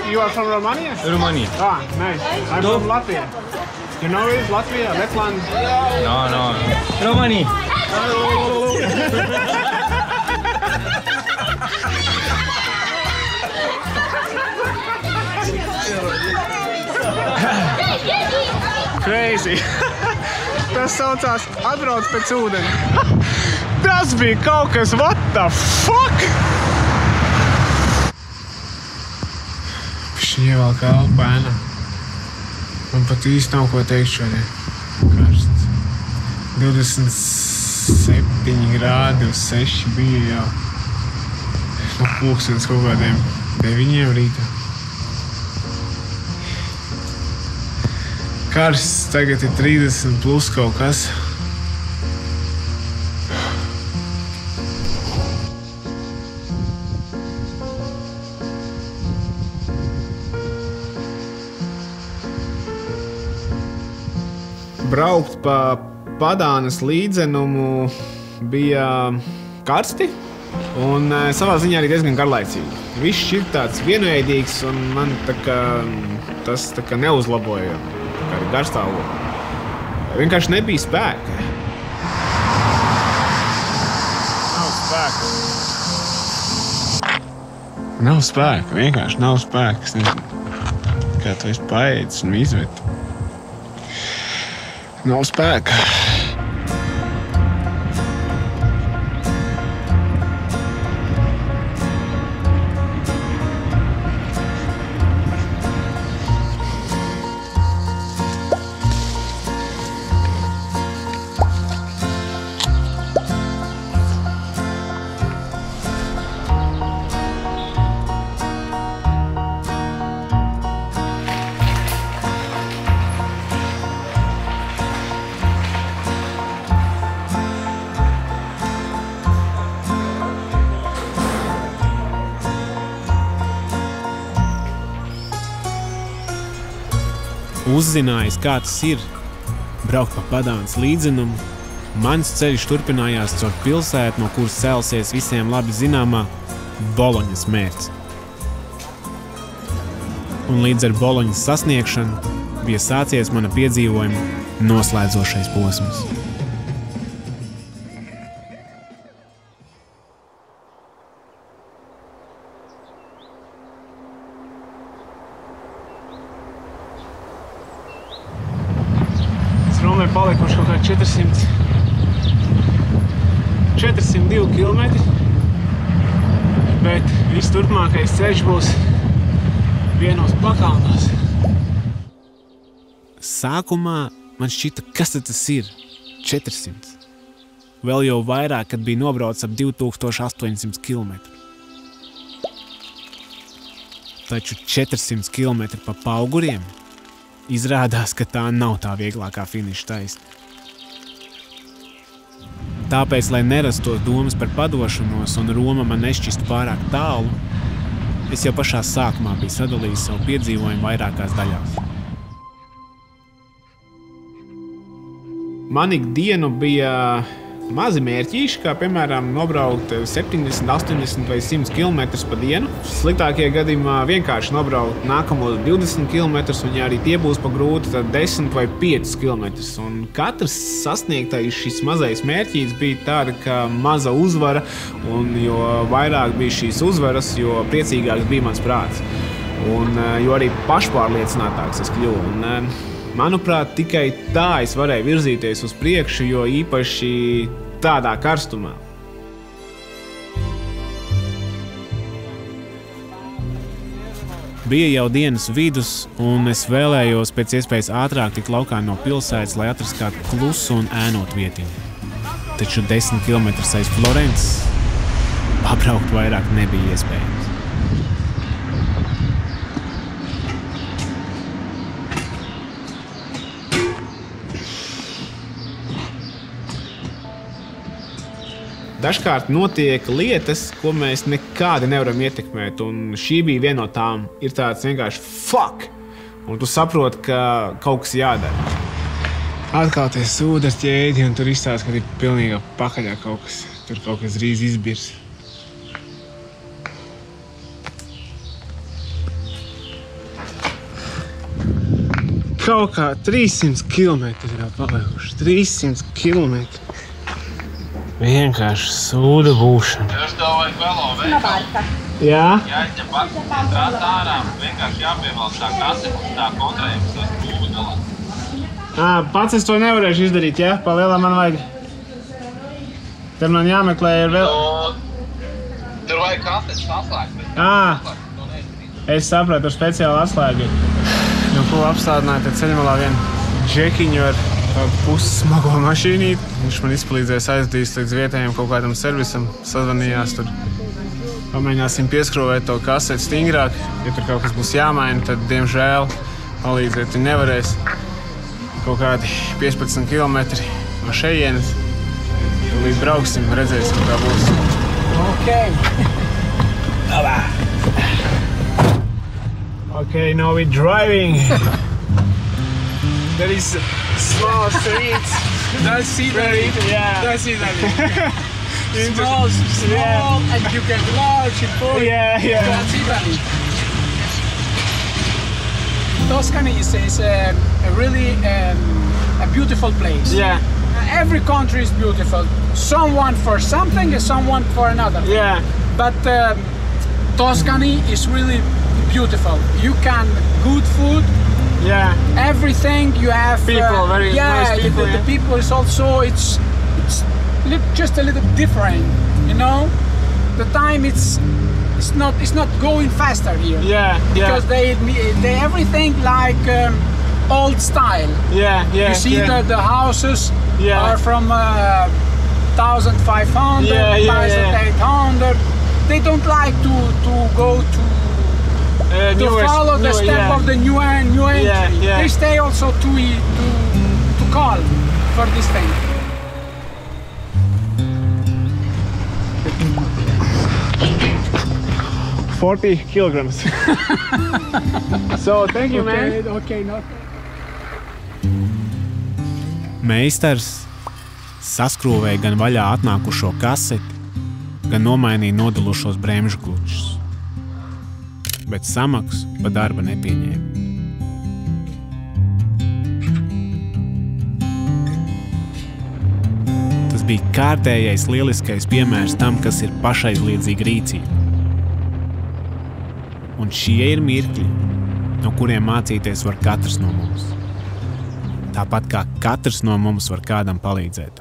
You are from Romania? Romania. Ah, nice. I'm from Latvia. You know it? Latvia, Letland? No. Romania. Crazy. Tas saucās atbrauc pēc ūdeņa. Tas bija kaut kas, what the fuck? Viņa vēl kā elpēna. Man pat īsti nav ko teikt šodien. Karsts. 27 grādi uz 6 bija jau. No pulkstenes kaut kādiem 9 rītā. Karsts tagad ir 30 plus kaut kas. Braukt pa Padānas līdzenumu bija karsti un savā ziņā arī diezgan garlaicīgi. Viss šķiet tāds vienveidīgs un man tas neuzlaboja garstāvokli. Vienkārši nebija spēka. Nav spēka, vienkārši nav spēka. Es nezinu, kā tu esi paēdis un izvet. Nav spēka. Uzzinājis, kā tas ir braukt pa Padānas līdzenumu, mans ceļš turpinājās caur pilsētu, no kuras celsies visiem labi zināmā Boloņas mērķis. Un līdz ar Boloņas sasniegšanu bija sācies mana piedzīvojuma noslēdzošais posms. Palikuši kaut kā 402 kilometri, bet viss turpmākais ceļš būs vienos pakalnos. Sākumā man šķita, kas tas ir? 400. Vēl jau vairāk, kad bija nobraucis ap 2800 kilometru. Taču 400 kilometri pa pauguriem izrādās, ka tā nav tā vieglākā finiša taisne. Tāpēc, lai nerastos domas par padošanos un Roma man nešķistu pārāk tālu, es jau pašā sākumā biju sadalījis savu piedzīvojumu vairākās daļās. Man ikdienu bija mazi mērķīši, kā piemēram nobraukt 70, 80 vai 100 km pa dienu. Sliktākie gadījumā vienkārši nobraukt nākamos 20 km, un ja arī tie būs pa grūti, tad 10 vai 5 km. Un katrs sasniegtais šis mazais mērķīts bija tāda kā maza uzvara, un jo vairāk bija šīs uzvaras, jo priecīgāks bija mans prāts. Un jo arī pašpārliecinātāks es kļuvu. Un, manuprāt, tikai tā es varēju virzīties uz priekšu, jo īpaši tādā karstumā. Bija jau dienas vidus, un es vēlējos pēc iespējas ātrāk tikt laukā no pilsētas, lai atrastu kādu klusu un ēnot vietiņu. Taču 10 kilometrus aiz Florences pabraukt vairāk nebija iespējams. Dažkārt notiek lietas, ko mēs nekādi nevaram ietekmēt, un šī bija viena no tām. Ir tāds vienkārši fuck! Un tu saproti, ka kaut kas jādara. Atkal tie sūdas ķēdi, un tur izstāsta, ka ir pilnīgā pakaļā kaut kas. Tur kaut kas drīz izbirs. Kaut kā 300 kilometri vēl palikuši. 300 kilometri. Vienkārši sūda būšana. Es domāju, velo veikali. Jā? Jāizņem pats strāta ārā, vienkārši jāpievalda tā kase, tā kontrējums, tas būva galā. Pats es to nevarēšu izdarīt, ja? Pa lielā man vajag. Tad man jāmeklē ir vēl... Tur vajag kasetes atslēgt. Es sapratu, tur speciāli atslēgi. Nu, ko apstādināja, tad ceļmalā vienu džekiņu ar pussmago mašīnīti. Viņš man izpalīdzēs aizdīs līdz vietējiem kaut kādam servisam. Sazvanījās tur. Pamēģināsim pieskrūvēt to kaseti stingrāk. Ja tur kaut kas būs jāmaina, tad, diemžēl, palīdzēt viņi nevarēs. Kaut kādi 15 kilometri no šejienes. Līdz brauksim, redzēsim, kā būs. Okay, now we're driving. There is small streets. That's Italy. Yeah. That's Italy. Small, and you get large and full. Yeah. That's Italy. Tuscany is a really a beautiful place. Yeah. Every country is beautiful. Someone for something and someone for another. Yeah. But Tuscany is really beautiful. You can good food. Yeah. Everything you have. People, very nice people. The people is also it's just a little different. You know, the time it's not going faster here. Yeah. Because they everything like old style. Yeah. You see that the houses are from 1500, 1800. They don't like to go to follow the step of the new entry. They stay also to calm for this thing. $40 kilograms. So thank you, man. Okay, no. Meistars saskrūvēja gan vaļā atnākušo kaseti, gan nomainīja nodalušos bremžu klučus. Bet samaksu pa darba nepieņēma. Tas bija kārtējais lieliskais piemērs tam, kas ir pašaizliedzīga rīcība. Un šie ir mirkļi, no kuriem mācīties var katrs no mums. Tāpat kā katrs no mums var kādam palīdzēt.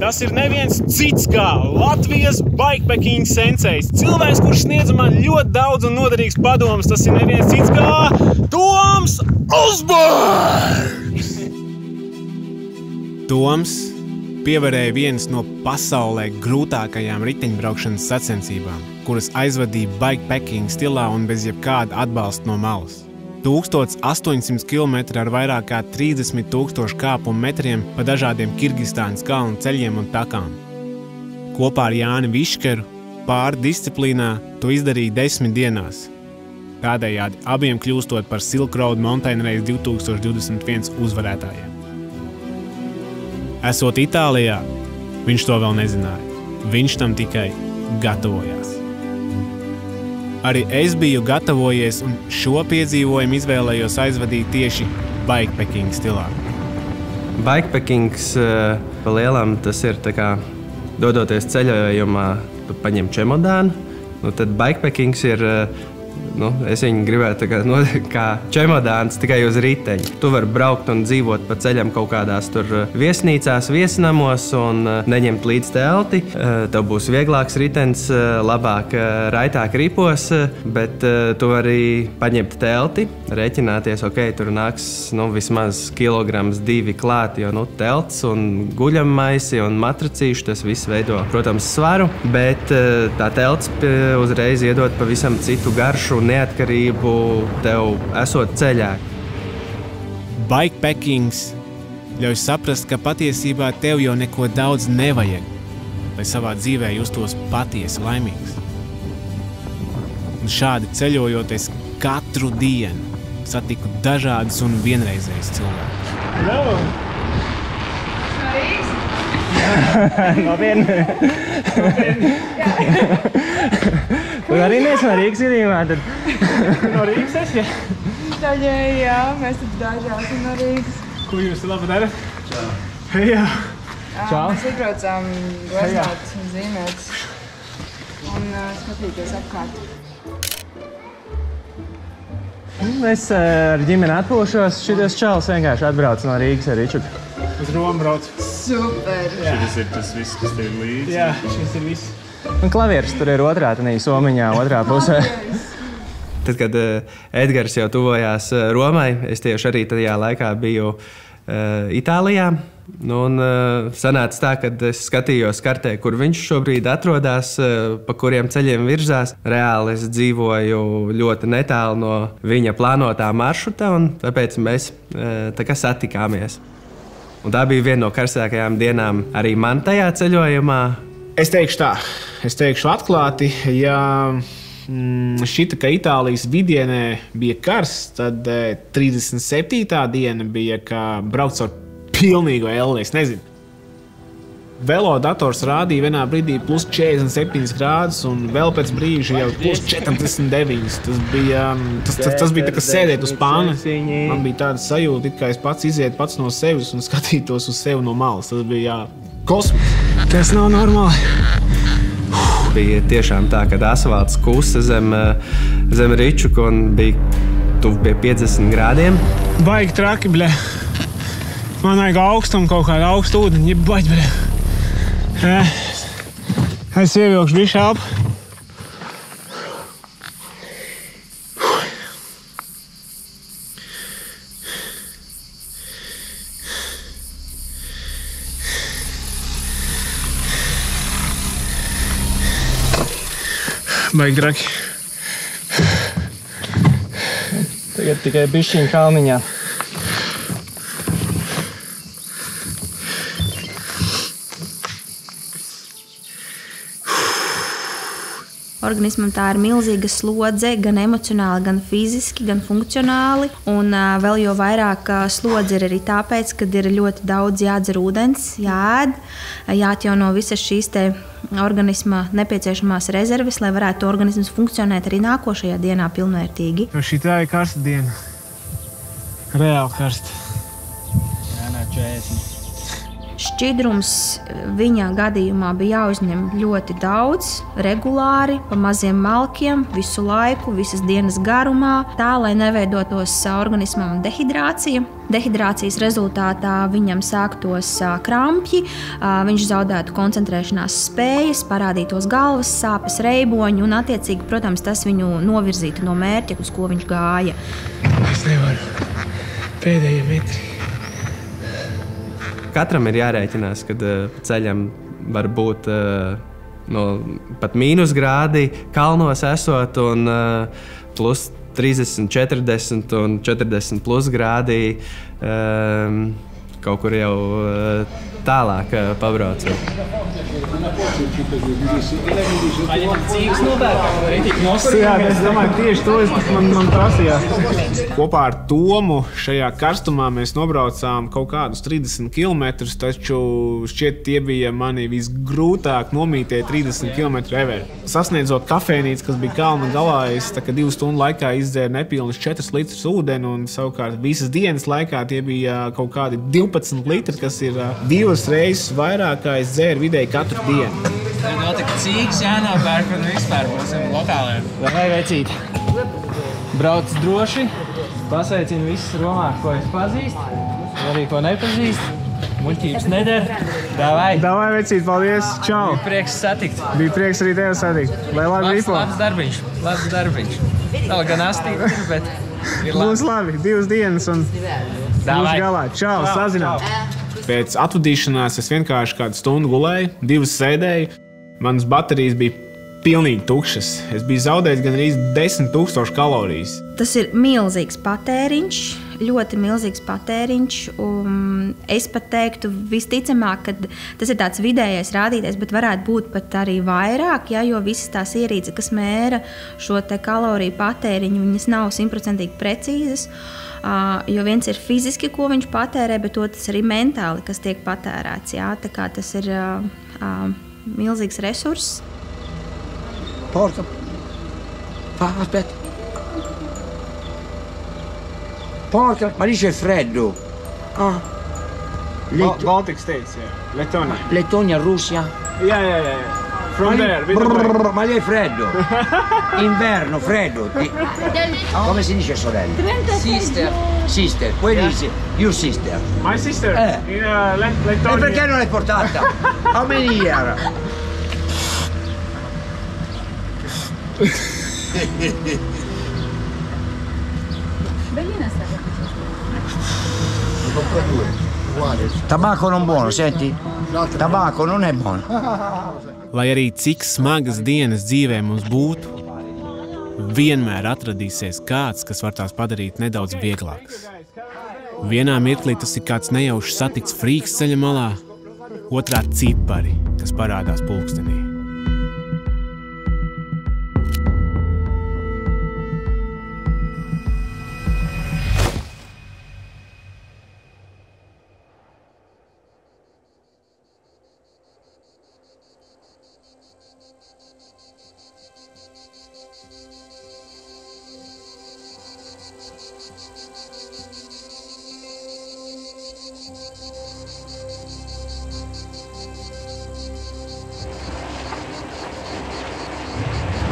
Tas ir neviens cits kā Latvijas bikepacking sensejs. Cilvēks, kurš sniedz man ļoti daudz un noderīgs padomus, tas ir neviens cits kā Toms Osborns! Toms pievarēja vienas no pasaulē grūtākajām riteņbraukšanas sacensībām, kuras aizvadīja bikepacking stilā un bez jebkāda atbalsta no malas. 1800 km ar vairāk kā 30 000 kāpumu metriem pa dažādiem Kirgistānas kalnu ceļiem un takām. Kopā ar Jāni Viškeru pārdisciplīnā to izdarīja 10 dienās. Tādējādi abiem kļūstot par Silk Road Mountain Race 2021 uzvarētājiem. Esot Itālijā, viņš to vēl nezināja. Viņš tam tikai gatavojās. Arī es biju gatavojies un šo piedzīvojumu izvēlējos aizvadīt tieši bikepacking stilā. Bikepackings pa lielam tas ir tā kā dodoties ceļojumā, tu paņem čemodānu, tad bikepackings ir, es viņu gribētu kā čemodāns tikai uz riteņa. Tu vari braukt un dzīvot pa ceļam kaut kādās tur viesnīcās, viesnamos un neņemt līdz telti. Tev būs vieglāks ritens, labāk, raitāk ripos, bet tu vari paņemt telti, rēķināties, tur nāks vismaz 1-2 kilogrami klāt, jo telts un guļammaisi un matracīši, tas viss veido, protams, svaru, bet tā telts uzreiz iedod pavisam citu garšu, neatkarību tev esot ceļā. Bikepackings ļauj saprast, ka patiesībā tev jau neko daudz nevajag, lai savā dzīvē justos patiesi laimīgs. Un šādi ceļojot, es katru dienu satiku dažādus un vienreizējus cilvēkus. Hello! Tu arī neesi no Rīgas gadījumā, tad? No Rīgas esi, ja? Daļēji, jā, mēs tad daži esam no Rīgas. Ko jūs labi darat? Čau. Hejā! Čau! Mēs iebraucām gleznot un zīmēt un skatīties apkārt. Es ar ģimeni atpūšos, šitas čalis vienkārši atbrauc no Rīgas ar Ričuku. Uz Romu brauc. Super! Šitas ir tas viss, kas tev ir līdzi. Jā, šis ir viss. Un klavieris tur ir otrā somiņā, otrā pusē. Tad, kad Edgars jau tuvojās Romai, es tieši arī tajā laikā biju Itālijā. Un sanāca tā, kad es skatījos kartē, kur viņš šobrīd atrodas, pa kuriem ceļiem virzās. Reāli es dzīvoju ļoti netālu no viņa plānotā maršruta, un tāpēc mēs tā kā satikāmies. Un tā bija viena no karstākajām dienām arī man tajā ceļojumā. Es teikšu tā, es teikšu atklāti, ja šita, ka Itālijas vidienē bija karsts, tad 37. diena bija, kā braukt caur pilnīgo elli, es nezinu. Velodators rādīja vienā brīdī plus 47 grādus un vēl pēc brīža jau plus 49. Tas bija tā, kā sēdēt uz pāna. Man bija tāda sajūta, it kā es pats izietu pats no sevis un skatītos uz sevi no malas. Tas bija kosmos. Tas nav normāli. Bija tiešām tā, kad asfalts kusa zem Ričuka un bija tuvu pie 50 grādiem. Baigi traki, bļa. Man vajag augstumu, kaut kādu augstu ūdeni, ja baigi, bļa. Es ievilkšu bišķi elpu. Baigi traki. Tagad tikai bišķiņ kalniņā. Organismam tā ir milzīga slodze, gan emocionāli, gan fiziski, gan funkcionāli. Un vēl jau vairāk slodze ir arī tāpēc, ka ir ļoti daudz jādzer ūdens, jāēd, jāatjauno visas šīs organisma nepieciešamās rezerves, lai varētu organisms funkcionēt arī nākošajā dienā pilnvērtīgi. Šī tā ir karsta diena. Reāli karsta. Jā, 40. Šķidrums viņa gadījumā bija jāuzņem ļoti daudz, regulāri, pa maziem malkiem, visu laiku, visas dienas garumā, tā, lai neveidotos organismam dehidrācija. Dehidrācijas rezultātā viņam sāktos krampji, viņš zaudētu koncentrēšanās spējas, parādītos galvas sāpes, reiboņi un, attiecīgi, protams, tas viņu novirzītu no mērķa, uz ko viņš gāja. Es nevaru. Pēdējie metri. Katram ir jārēķinās, kad ceļam var būt pat mīnus grādi, kalnos esot un plus 30, 40 un 40 plus grādi kaut kur jau tālāk pabraucot. Jā, es domāju, tieši to man prasījās. Kopā ar Tomu šajā karstumā mēs nobraucām kaut kādus 30 km, taču šķiet tie bija mani visgrūtāk nomītie 30 km ever. Sasniedzot kafejnīcu, kas bija kalna galā, es 2 stundu laikā izdzēru nepilnus 4 litrus ūdeni, un savukārt visas dienas laikā tie bija kaut kādi 12 litri, kas ir 2 reizes vairāk, kā es dzēru vidēji katru dienu. Tad vēl tik cīks jānopērk un vispār būsim lokāliem. Vai veicīt? Brauc droši, pasveicinu visus Romā, ko es pazīstu, arī ko nepazīstu. Muļķības neder. Davai! Davai, veicīt, paldies! Čau! Bija prieks satikt. Bija prieks arī tevi satikt. Lai labi ripo! Labs darbiņš. Vēl gan astīgi, bet ir labi. Būs labi, 2 dienas un būs galā. Čau, sazināt! Pēc atvadīšanās es vienkārši kādu stundu gulēju, 2 sēdēju. Manas baterijas bija pilnīgi tukšas. Es biju zaudējis gandrīz 10,000 kalorijas. Tas ir milzīgs patēriņš, ļoti milzīgs patēriņš. Es pat teiktu, visticamāk, ka tas ir tāds vidējais rādītājs, bet varētu būt pat arī vairāk, ja, jo visas tās ierīces, kas mēra šo te kaloriju patēriņu, viņas nav 100% precīzas. Jo viens ir fiziski, ko viņš patērē, bet otrs arī mentāli, kas tiek patērēts. Jā, tā kā tas ir milzīgs resurss. Porta. Aspetta. Porta, ma lì c'è freddo. Baltic States, yeah. Lettonia. Lettonia, Russia? Yeah. From there. Ma lì è freddo. Inverno, freddo. Come si dice sorella? Sister. Sister. Poi dice your sister. My sister? In Lettonia. E perché non l'hai portata? How many years? Tabacco non buono, senti? Tabacco non è buono. Lai arī cik smagas dienas dzīvē mums būtu, vienmēr atradīsies kāds, kas var tās padarīt nedaudz vieglākas. Vienā mirklī tas ir kāds nejaušs satikts frīks ceļa malā, otrā cipari, kas parādās pulkstenī.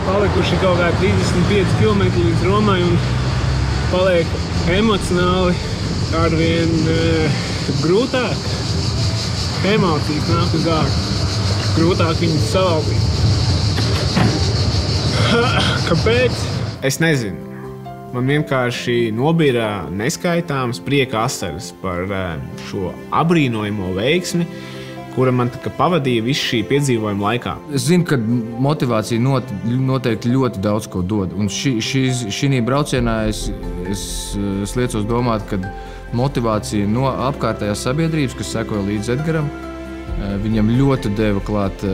Palikuši kaut kā 35 km līdz Romai un paliek emocionāli arvien grūtāk. Emocijas nāk uz ārā. Grūtāk viņas savaldīt. Kāpēc? Es nezinu. Man vienkārši nobira neskaitāmas prieka asaras par šo abrīnojamo veiksmi, kura man pavadīja visu šī piedzīvojuma laikā. Es zinu, ka motivācija noteikti ļoti daudz ko dod. Un šī braucienā es liecos domāt, ka motivācija no apkārtējās sabiedrības, kas sekoja līdz Edgaram, viņam ļoti deva klāt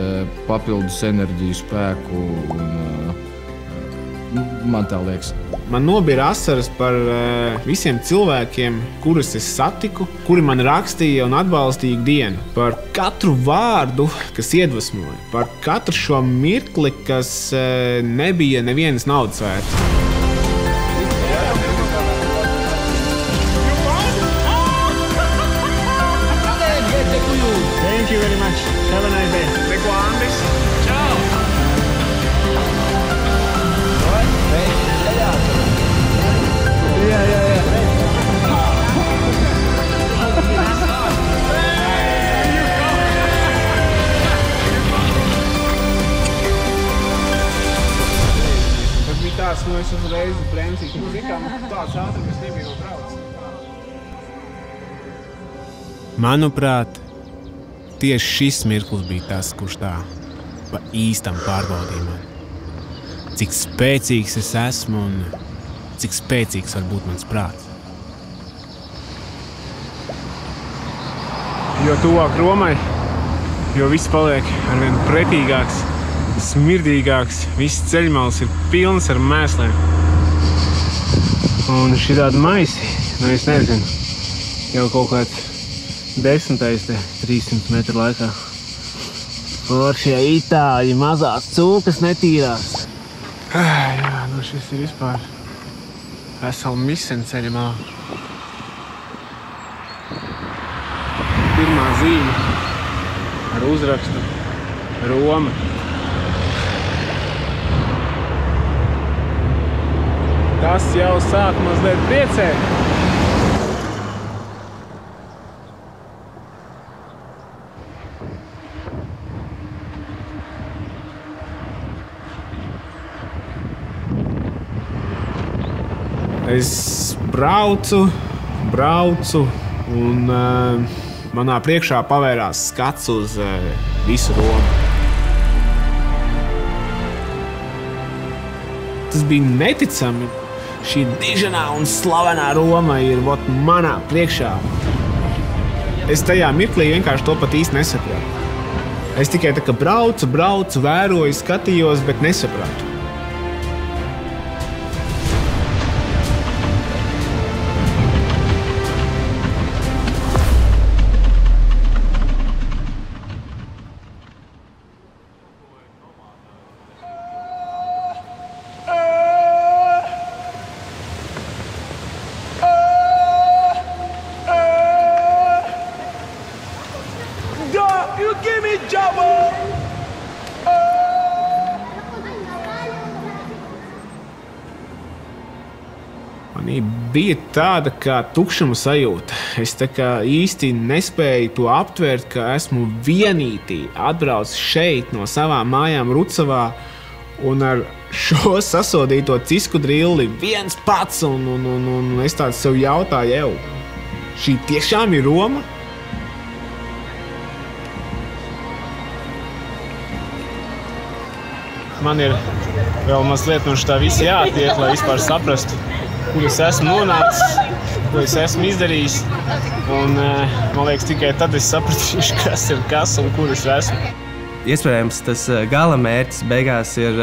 papildus enerģiju, spēku. Man tā liekas. Man nobira asaras par visiem cilvēkiem, kurus es satiku, kuri man rakstīja un atbalstīja ikdienu. Par katru vārdu, kas iedvesmoja. Par katru šo mirkli, kas nebija nevienas naudas vērts. Thank you very much. Have a nice day. Reku Andis. Ciao. Tas bija tāds, es uzreiz bremzīt, tāds ātri, kas nebija no brauc. Manuprāt, tieši šis mirklis bija tas, kurš tā pa īstam pārbaudīja mani. Cik spēcīgs es esmu un cik spēcīgs var būt mans prāts. Jo tuvāk Romai, jo viss paliek arvien pretīgāks, smirdīgāks, viss ceļmals ir pilns ar mēslēm. Un šī tāda maisi, es nezinu, jau kaut kāds 10. 300 metru laikā. Foršie itāļi, mazās cūkas netīrās. Jā, šis ir vispār vesela misena ceļa malā. Pirmā zīme ar uzrakstu Roma. Tas jau sāk mazliet priecēt. Es braucu un manā priekšā pavērās skats uz visu Romu. Tas bija neticami. Šī diženā un slavenā Roma ir manā priekšā. Es tajā mirklī vienkārši to pat īsti nesapratu. Es tikai tā kā braucu, vēroju, skatījos, bet nesapratu. Manī bija tāda kā tukšuma sajūta. Es tā kā īsti nespēju to aptvert, ka esmu vienītī atbraucis šeit no savām mājām Rucavā un ar šo sasodīto cisku drilli viens pats. Un es tāds sev jautāju, šī tiešām ir Roma? Man ir vēl mazliet no šitā visa jātiek, lai vispār saprastu, kur es esmu nonācis, ko es esmu izdarījis. Un, man liekas, tikai tad es sapratīšu, kas ir kas un kur es esmu. Iespējams, tas gala mērķis beigās ir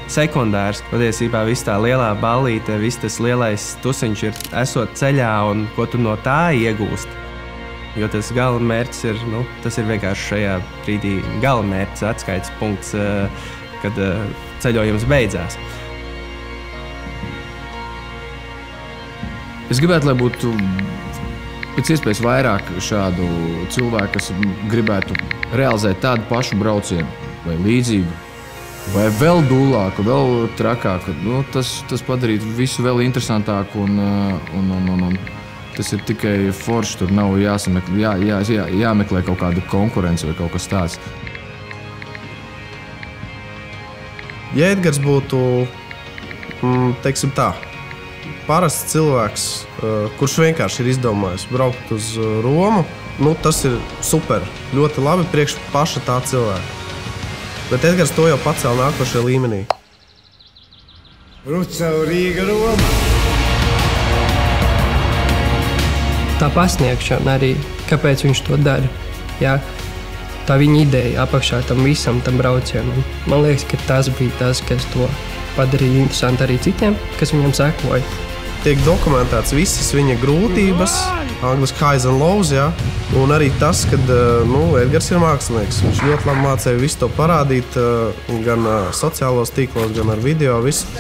sekundārs. Patiesībā viss tā lielā ballīte, viss tas lielais tusiņš ir esot ceļā un ko tu no tā iegūst. Jo tas gala mērķis ir, tas ir vienkārši šajā brīdī gala mērķis, atskaites punkts, kad ceļojums beidzās. Es gribētu, lai būtu pēc iespējas vairāk šādu cilvēku, kas gribētu realizēt tādu pašu braucienu, vai līdzīgu, vai vēl dūlāku, vēl trakāku. Tas padarītu visu vēl interesantāku, un tas ir tikai forši. Tur nav jāmeklē kaut kāda konkurence vai kaut kas tāds. Ja Edgars būtu, teiksim tā, parasts cilvēks, kurš vienkārši ir izdomājis braukt uz Romu, tas ir super, ļoti labi priekš paša tā cilvēka. Bet Edgars to jau pacēla nākošajā līmenī. Rucava, Rīga, Roma. Tā pasniegšana arī, kāpēc viņš to dara. Jā. Tā viņa ideja apakšā tam visam, tam braucienam. Man liekas, ka tas bija tas, kas to padarīja interesanti arī citiem, kas viņam sekoja. Tiek dokumentēts visas viņa grūtības, angliski highs and lows, jā. Un arī tas, kad Edgars ir mākslinieks. Viņš ļoti labi mācīja visu to parādīt, gan sociālos tīklos, gan ar video, visu.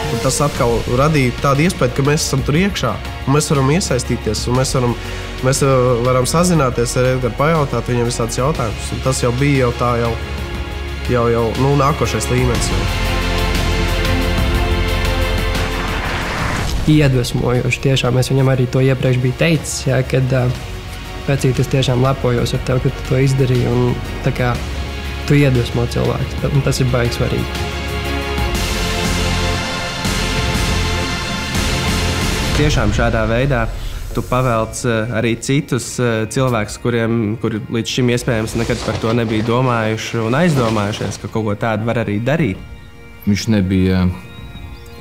Un tas atkal radīja tādu iespēju, ka mēs esam tur iekšā, un mēs varam iesaistīties, un mēs varam sazināties ar Edgaru, pajautāt viņam visādus jautājumus. Un tas jau bija nākošais līmenis. Iedvesmojoši tiešām. Es viņam arī to iepriekš biju teicis, jā, kad pēcīt es tiešām lepojos ar tevi, ka tu to izdarīji, un tā kā tu iedvesmo cilvēkus, un tas ir baigi svarīgi. Tiešām šādā veidā tu pavelc arī citus cilvēkus, kuri līdz šim iespējams nekad par to nebija domājuši un aizdomājušies, ka kaut ko tādu var arī darīt. Viņš nebija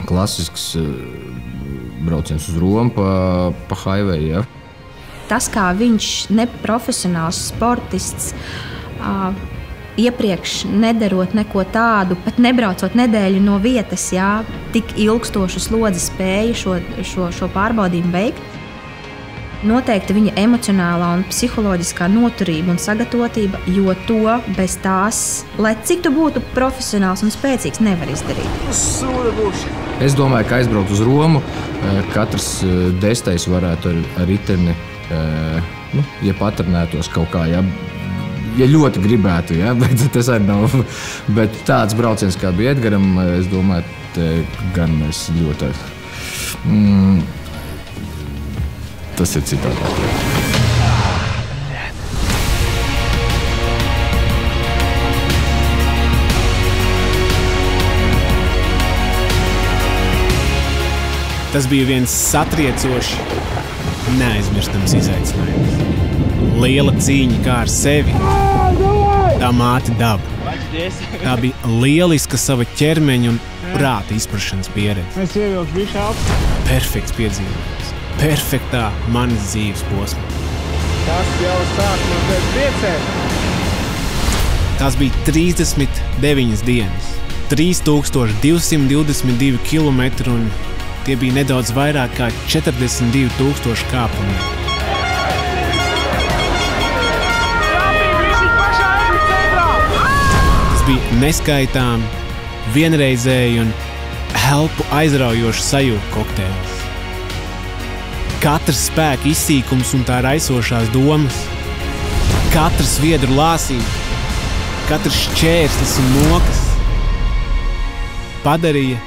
klasisks brauciens uz Romu pa highway, ja? Tas, kā viņš neprofesionāls sportists, iepriekš nedarot neko tādu, pat nebraucot nedēļu no vietas, jā, tik ilgstošu slodzi spēja šo pārbaudījumu veikt. Noteikti viņa emocionālā un psiholoģiskā noturība un sagatavotība, jo to bez tās, lai cik tu būtu profesionāls un spēcīgs, nevar izdarīt. Es domāju, ka aizbraukt uz Romu, katrs desmitais varētu ar riteni, ja patrenētos kaut kā, ja ļoti gribētu, ja? Bet tas arī nav. Bet tāds brauciens, kā bija Edgaram, es domāju, gan mēs ļoti... Tas ir citādi. Tas bija viens satriecošs, neaizmirstams izaicinājums. Liela cīņa kā ar sevi, tā māte daba. Tā bija lieliska sava ķermeņa un prāta izprašanas pieredze. Es ievilku bišķi augstu. Perfekts piedzīvojums. Perfektā manas dzīves posma. Tas jau sāk man pēc priecēt. Tās bija 39 dienas, 3222 kilometri un tie bija nedaudz vairāk kā 42,000 kāpumi. Tas bija neskaitām, vienreizēji un elpu aizraujošu sajūtu kokteils. Katrs spēka izsīkums un tā raisošās domas, katrs viedru lāsīt, katrs šķērslis un mokas padarīja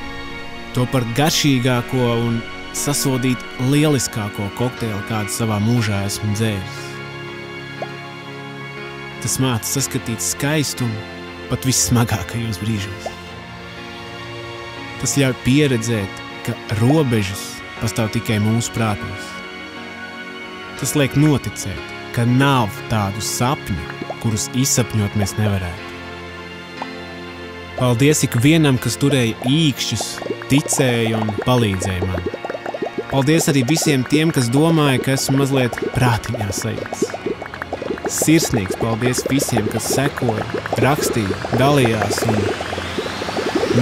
to par garšīgāko un sasodīt lieliskāko kokteili, kādu savā mūžā esmu dzēris. Tas māca saskatīt skaistumu pat vissmagākajos brīžos. Tas ļauj pieredzēt, ka robežas pastāv tikai mūsu prātos. Tas liek noticēt, ka nav tādu sapņu, kurus izsapņot mēs nevarētu. Paldies ikvienam, kas turēja īkšķus, ticēja un palīdzēja man. Paldies arī visiem tiem, kas domāja, ka esmu mazliet prātiņā sajūts. Sirsnīgs paldies visiem, kas sekoja, rakstīja, dalījās un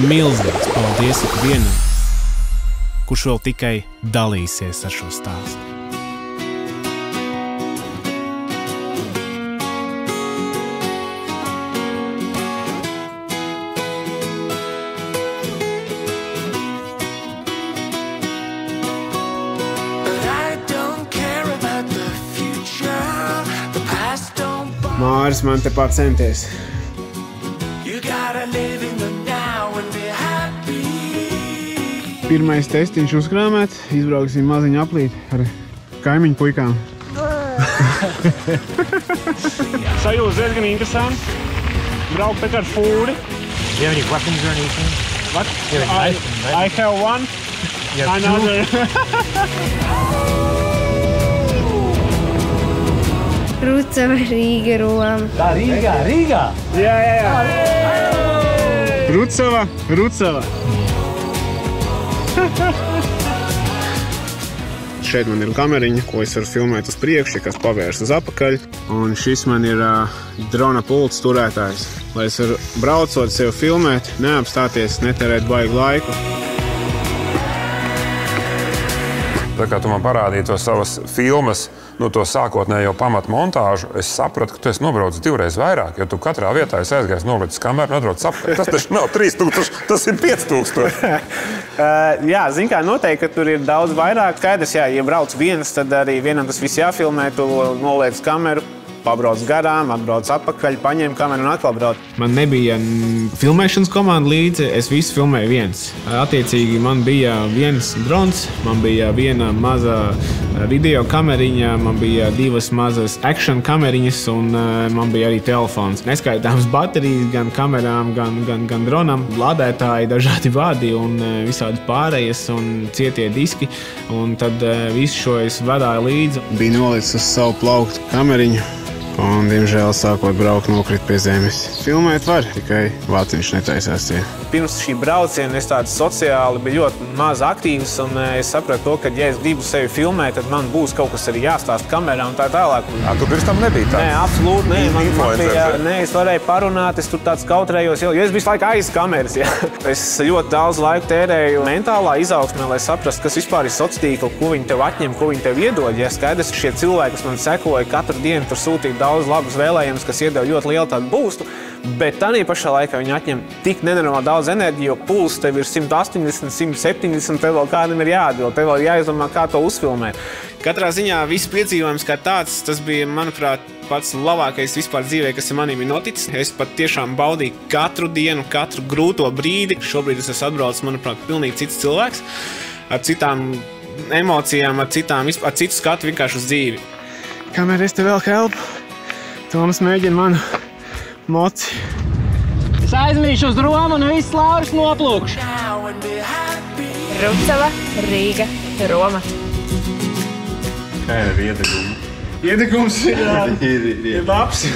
milzīgs paldies ikvienam, kurš vēl tikai dalīsies ar šo stāstu. Māris man te centies. Pirmais testiņš uzkrāmēts, izbrauksim maziņu aplīti ar kaimiņu puikām. Sajūta diezgan interesanti. Braukt ar fūri. Do you have any weapons or anything? What? You have a knife, right? I have one. You have another. Rucava, Rīga, Roma. Tā Rīgā? Jā. Rucava. Šeit man ir kameriņa, ko es varu filmēt uz priekšu, ja kas pavērš uz apakaļ. Un šis man ir drona pults turētājs, lai es varu braucot sev filmēt, neapstāties, netērēt baigi laiku. Tā kā tu man parādīji to savas filmas, to sākotnējo pamatmontāžu, es sapratu, ka tu esi nobraucis 2 reizes vairāk, jo tu katrā vietā esi aizgājis nolicis kameru un atbraucis apkārt. Tas taču nav 3000, tas ir 5000. Jā, zin kā, noteikti, ka tur ir daudz vairāk. Skaidrs, jā, ja brauc viens, tad arī vienam tas viss jāfilmē, tu noliec kameru, pabrauc garām, atbrauc atpakaļ, paņem kameru un atkal brauc. Man nebija filmēšanas komanda līdzi, es visu filmēju viens. Attiecīgi man bija viens drons, man bija viena maza video kameriņa, man bija 2 mazas action kameriņas un man bija arī telefons. Neskaitāms baterijas gan kamerām, gan dronam, lādētāji, dažādi vadi un visādi pārējas un cietie diski. Un tad visu šo es vadāju līdzi. Bija nolicis uz savu plauktu kameriņu. Un, diemžēl, sākot braukt, nokrit pie zemes. Filmēt var, tikai vāciņš netaisās tie. Pirms šī brauciena es tāds sociāli biju ļoti maz aktīvs, un es sapratu to, ka, ja es gribu sevi filmēt, tad man būs kaut kas arī jāstāst kamerā un tā tālāk. Tu pirms tam nebija tāds? Nē, absolūti nē. Man bija, es varēju parunāt, es tur tāds kautrējos, jo es visu laiku aiz kameras. Jā. Es ļoti daudz laiku tērēju mentālā izaugsmē, lai saprastu, kas vispār ir sociālā tīkla, ko viņi tev atņem, ko viņi tev iedod. Ja skaidrs, šie cilvēki, kas man sekoja, katru dienu tur sūtīja daudz labus vēlējumus, kas iedeva ļoti lielu tādu būstu, bet tādā pašā laikā viņi atņem tik nenormāli daudz enerģiju, jo pulss tev ir 180, 170, tev vēl kādam ir jāatbild, tev vēl jāizdomā, kā to uzfilmēt. Katrā ziņā viss piedzīvojums kā tāds, tas bija, manuprāt, pats labākais vispār dzīvē, kas manī ir noticis. Es pat tiešām baudīju katru dienu, katru grūto brīdi. Šobrīd es esmu atbraucis, manuprāt, pilnīgi cits cilvēks, ar citām emocijām, ar citu skatu vienkārši uz dzīvi. Kamēr es te vēl helpu, Toms mēģina manu moci. Es aizmiršu uz Romu un viss Lauris noplūkšu. Rucava, Rīga, Roma. Kā ir iedegums? Iedegums ir labs.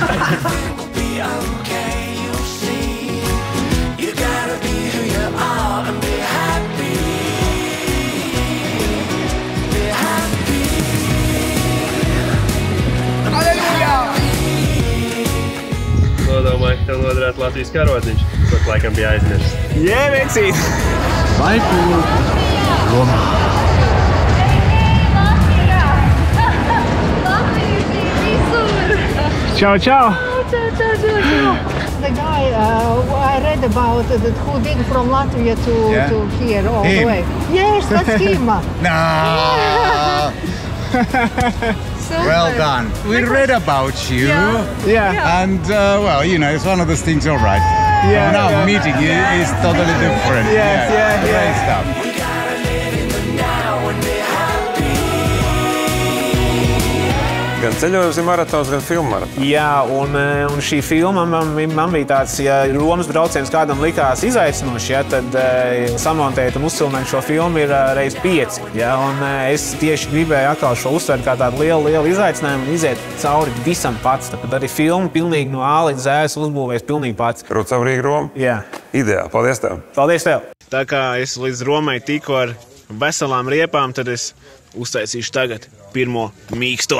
Latvijas karodziņš, ko laikam bija aizmirsts. Jē, vecīt! Vai kur? Romā. Čau, čau! The guy I read about who been from Latvia to here all the way. Yes, that's him. No. Well done. We read about you. Yeah. And well, you know, it's one of those things. All right. Yeah. Now meeting you is totally different. Yeah. Great stuff. Gan ceļojums ir maratons, gan filmu maratons. Jā, un šī filma man bija tāds, ja Romas brauciens kādam likās izaicinoši, ja, tad samontēt un uzfilmēt šo filmu ir reiz 5. Ja, un es tieši gribēju atkal šo uztvert kā tādu lielu izaicinājumu un iziet cauri visam pats. Tāpēc arī filmu pilnīgi no A līdz Z uzbūvējis pilnīgi pats. Rūcam Rīga Roma? Jā. Ideāli. Paldies tev. Paldies tev. Tā kā es līdz Romai tiku ar veselām riepām, tad es uztaisīšu tagad pirmo mīksto.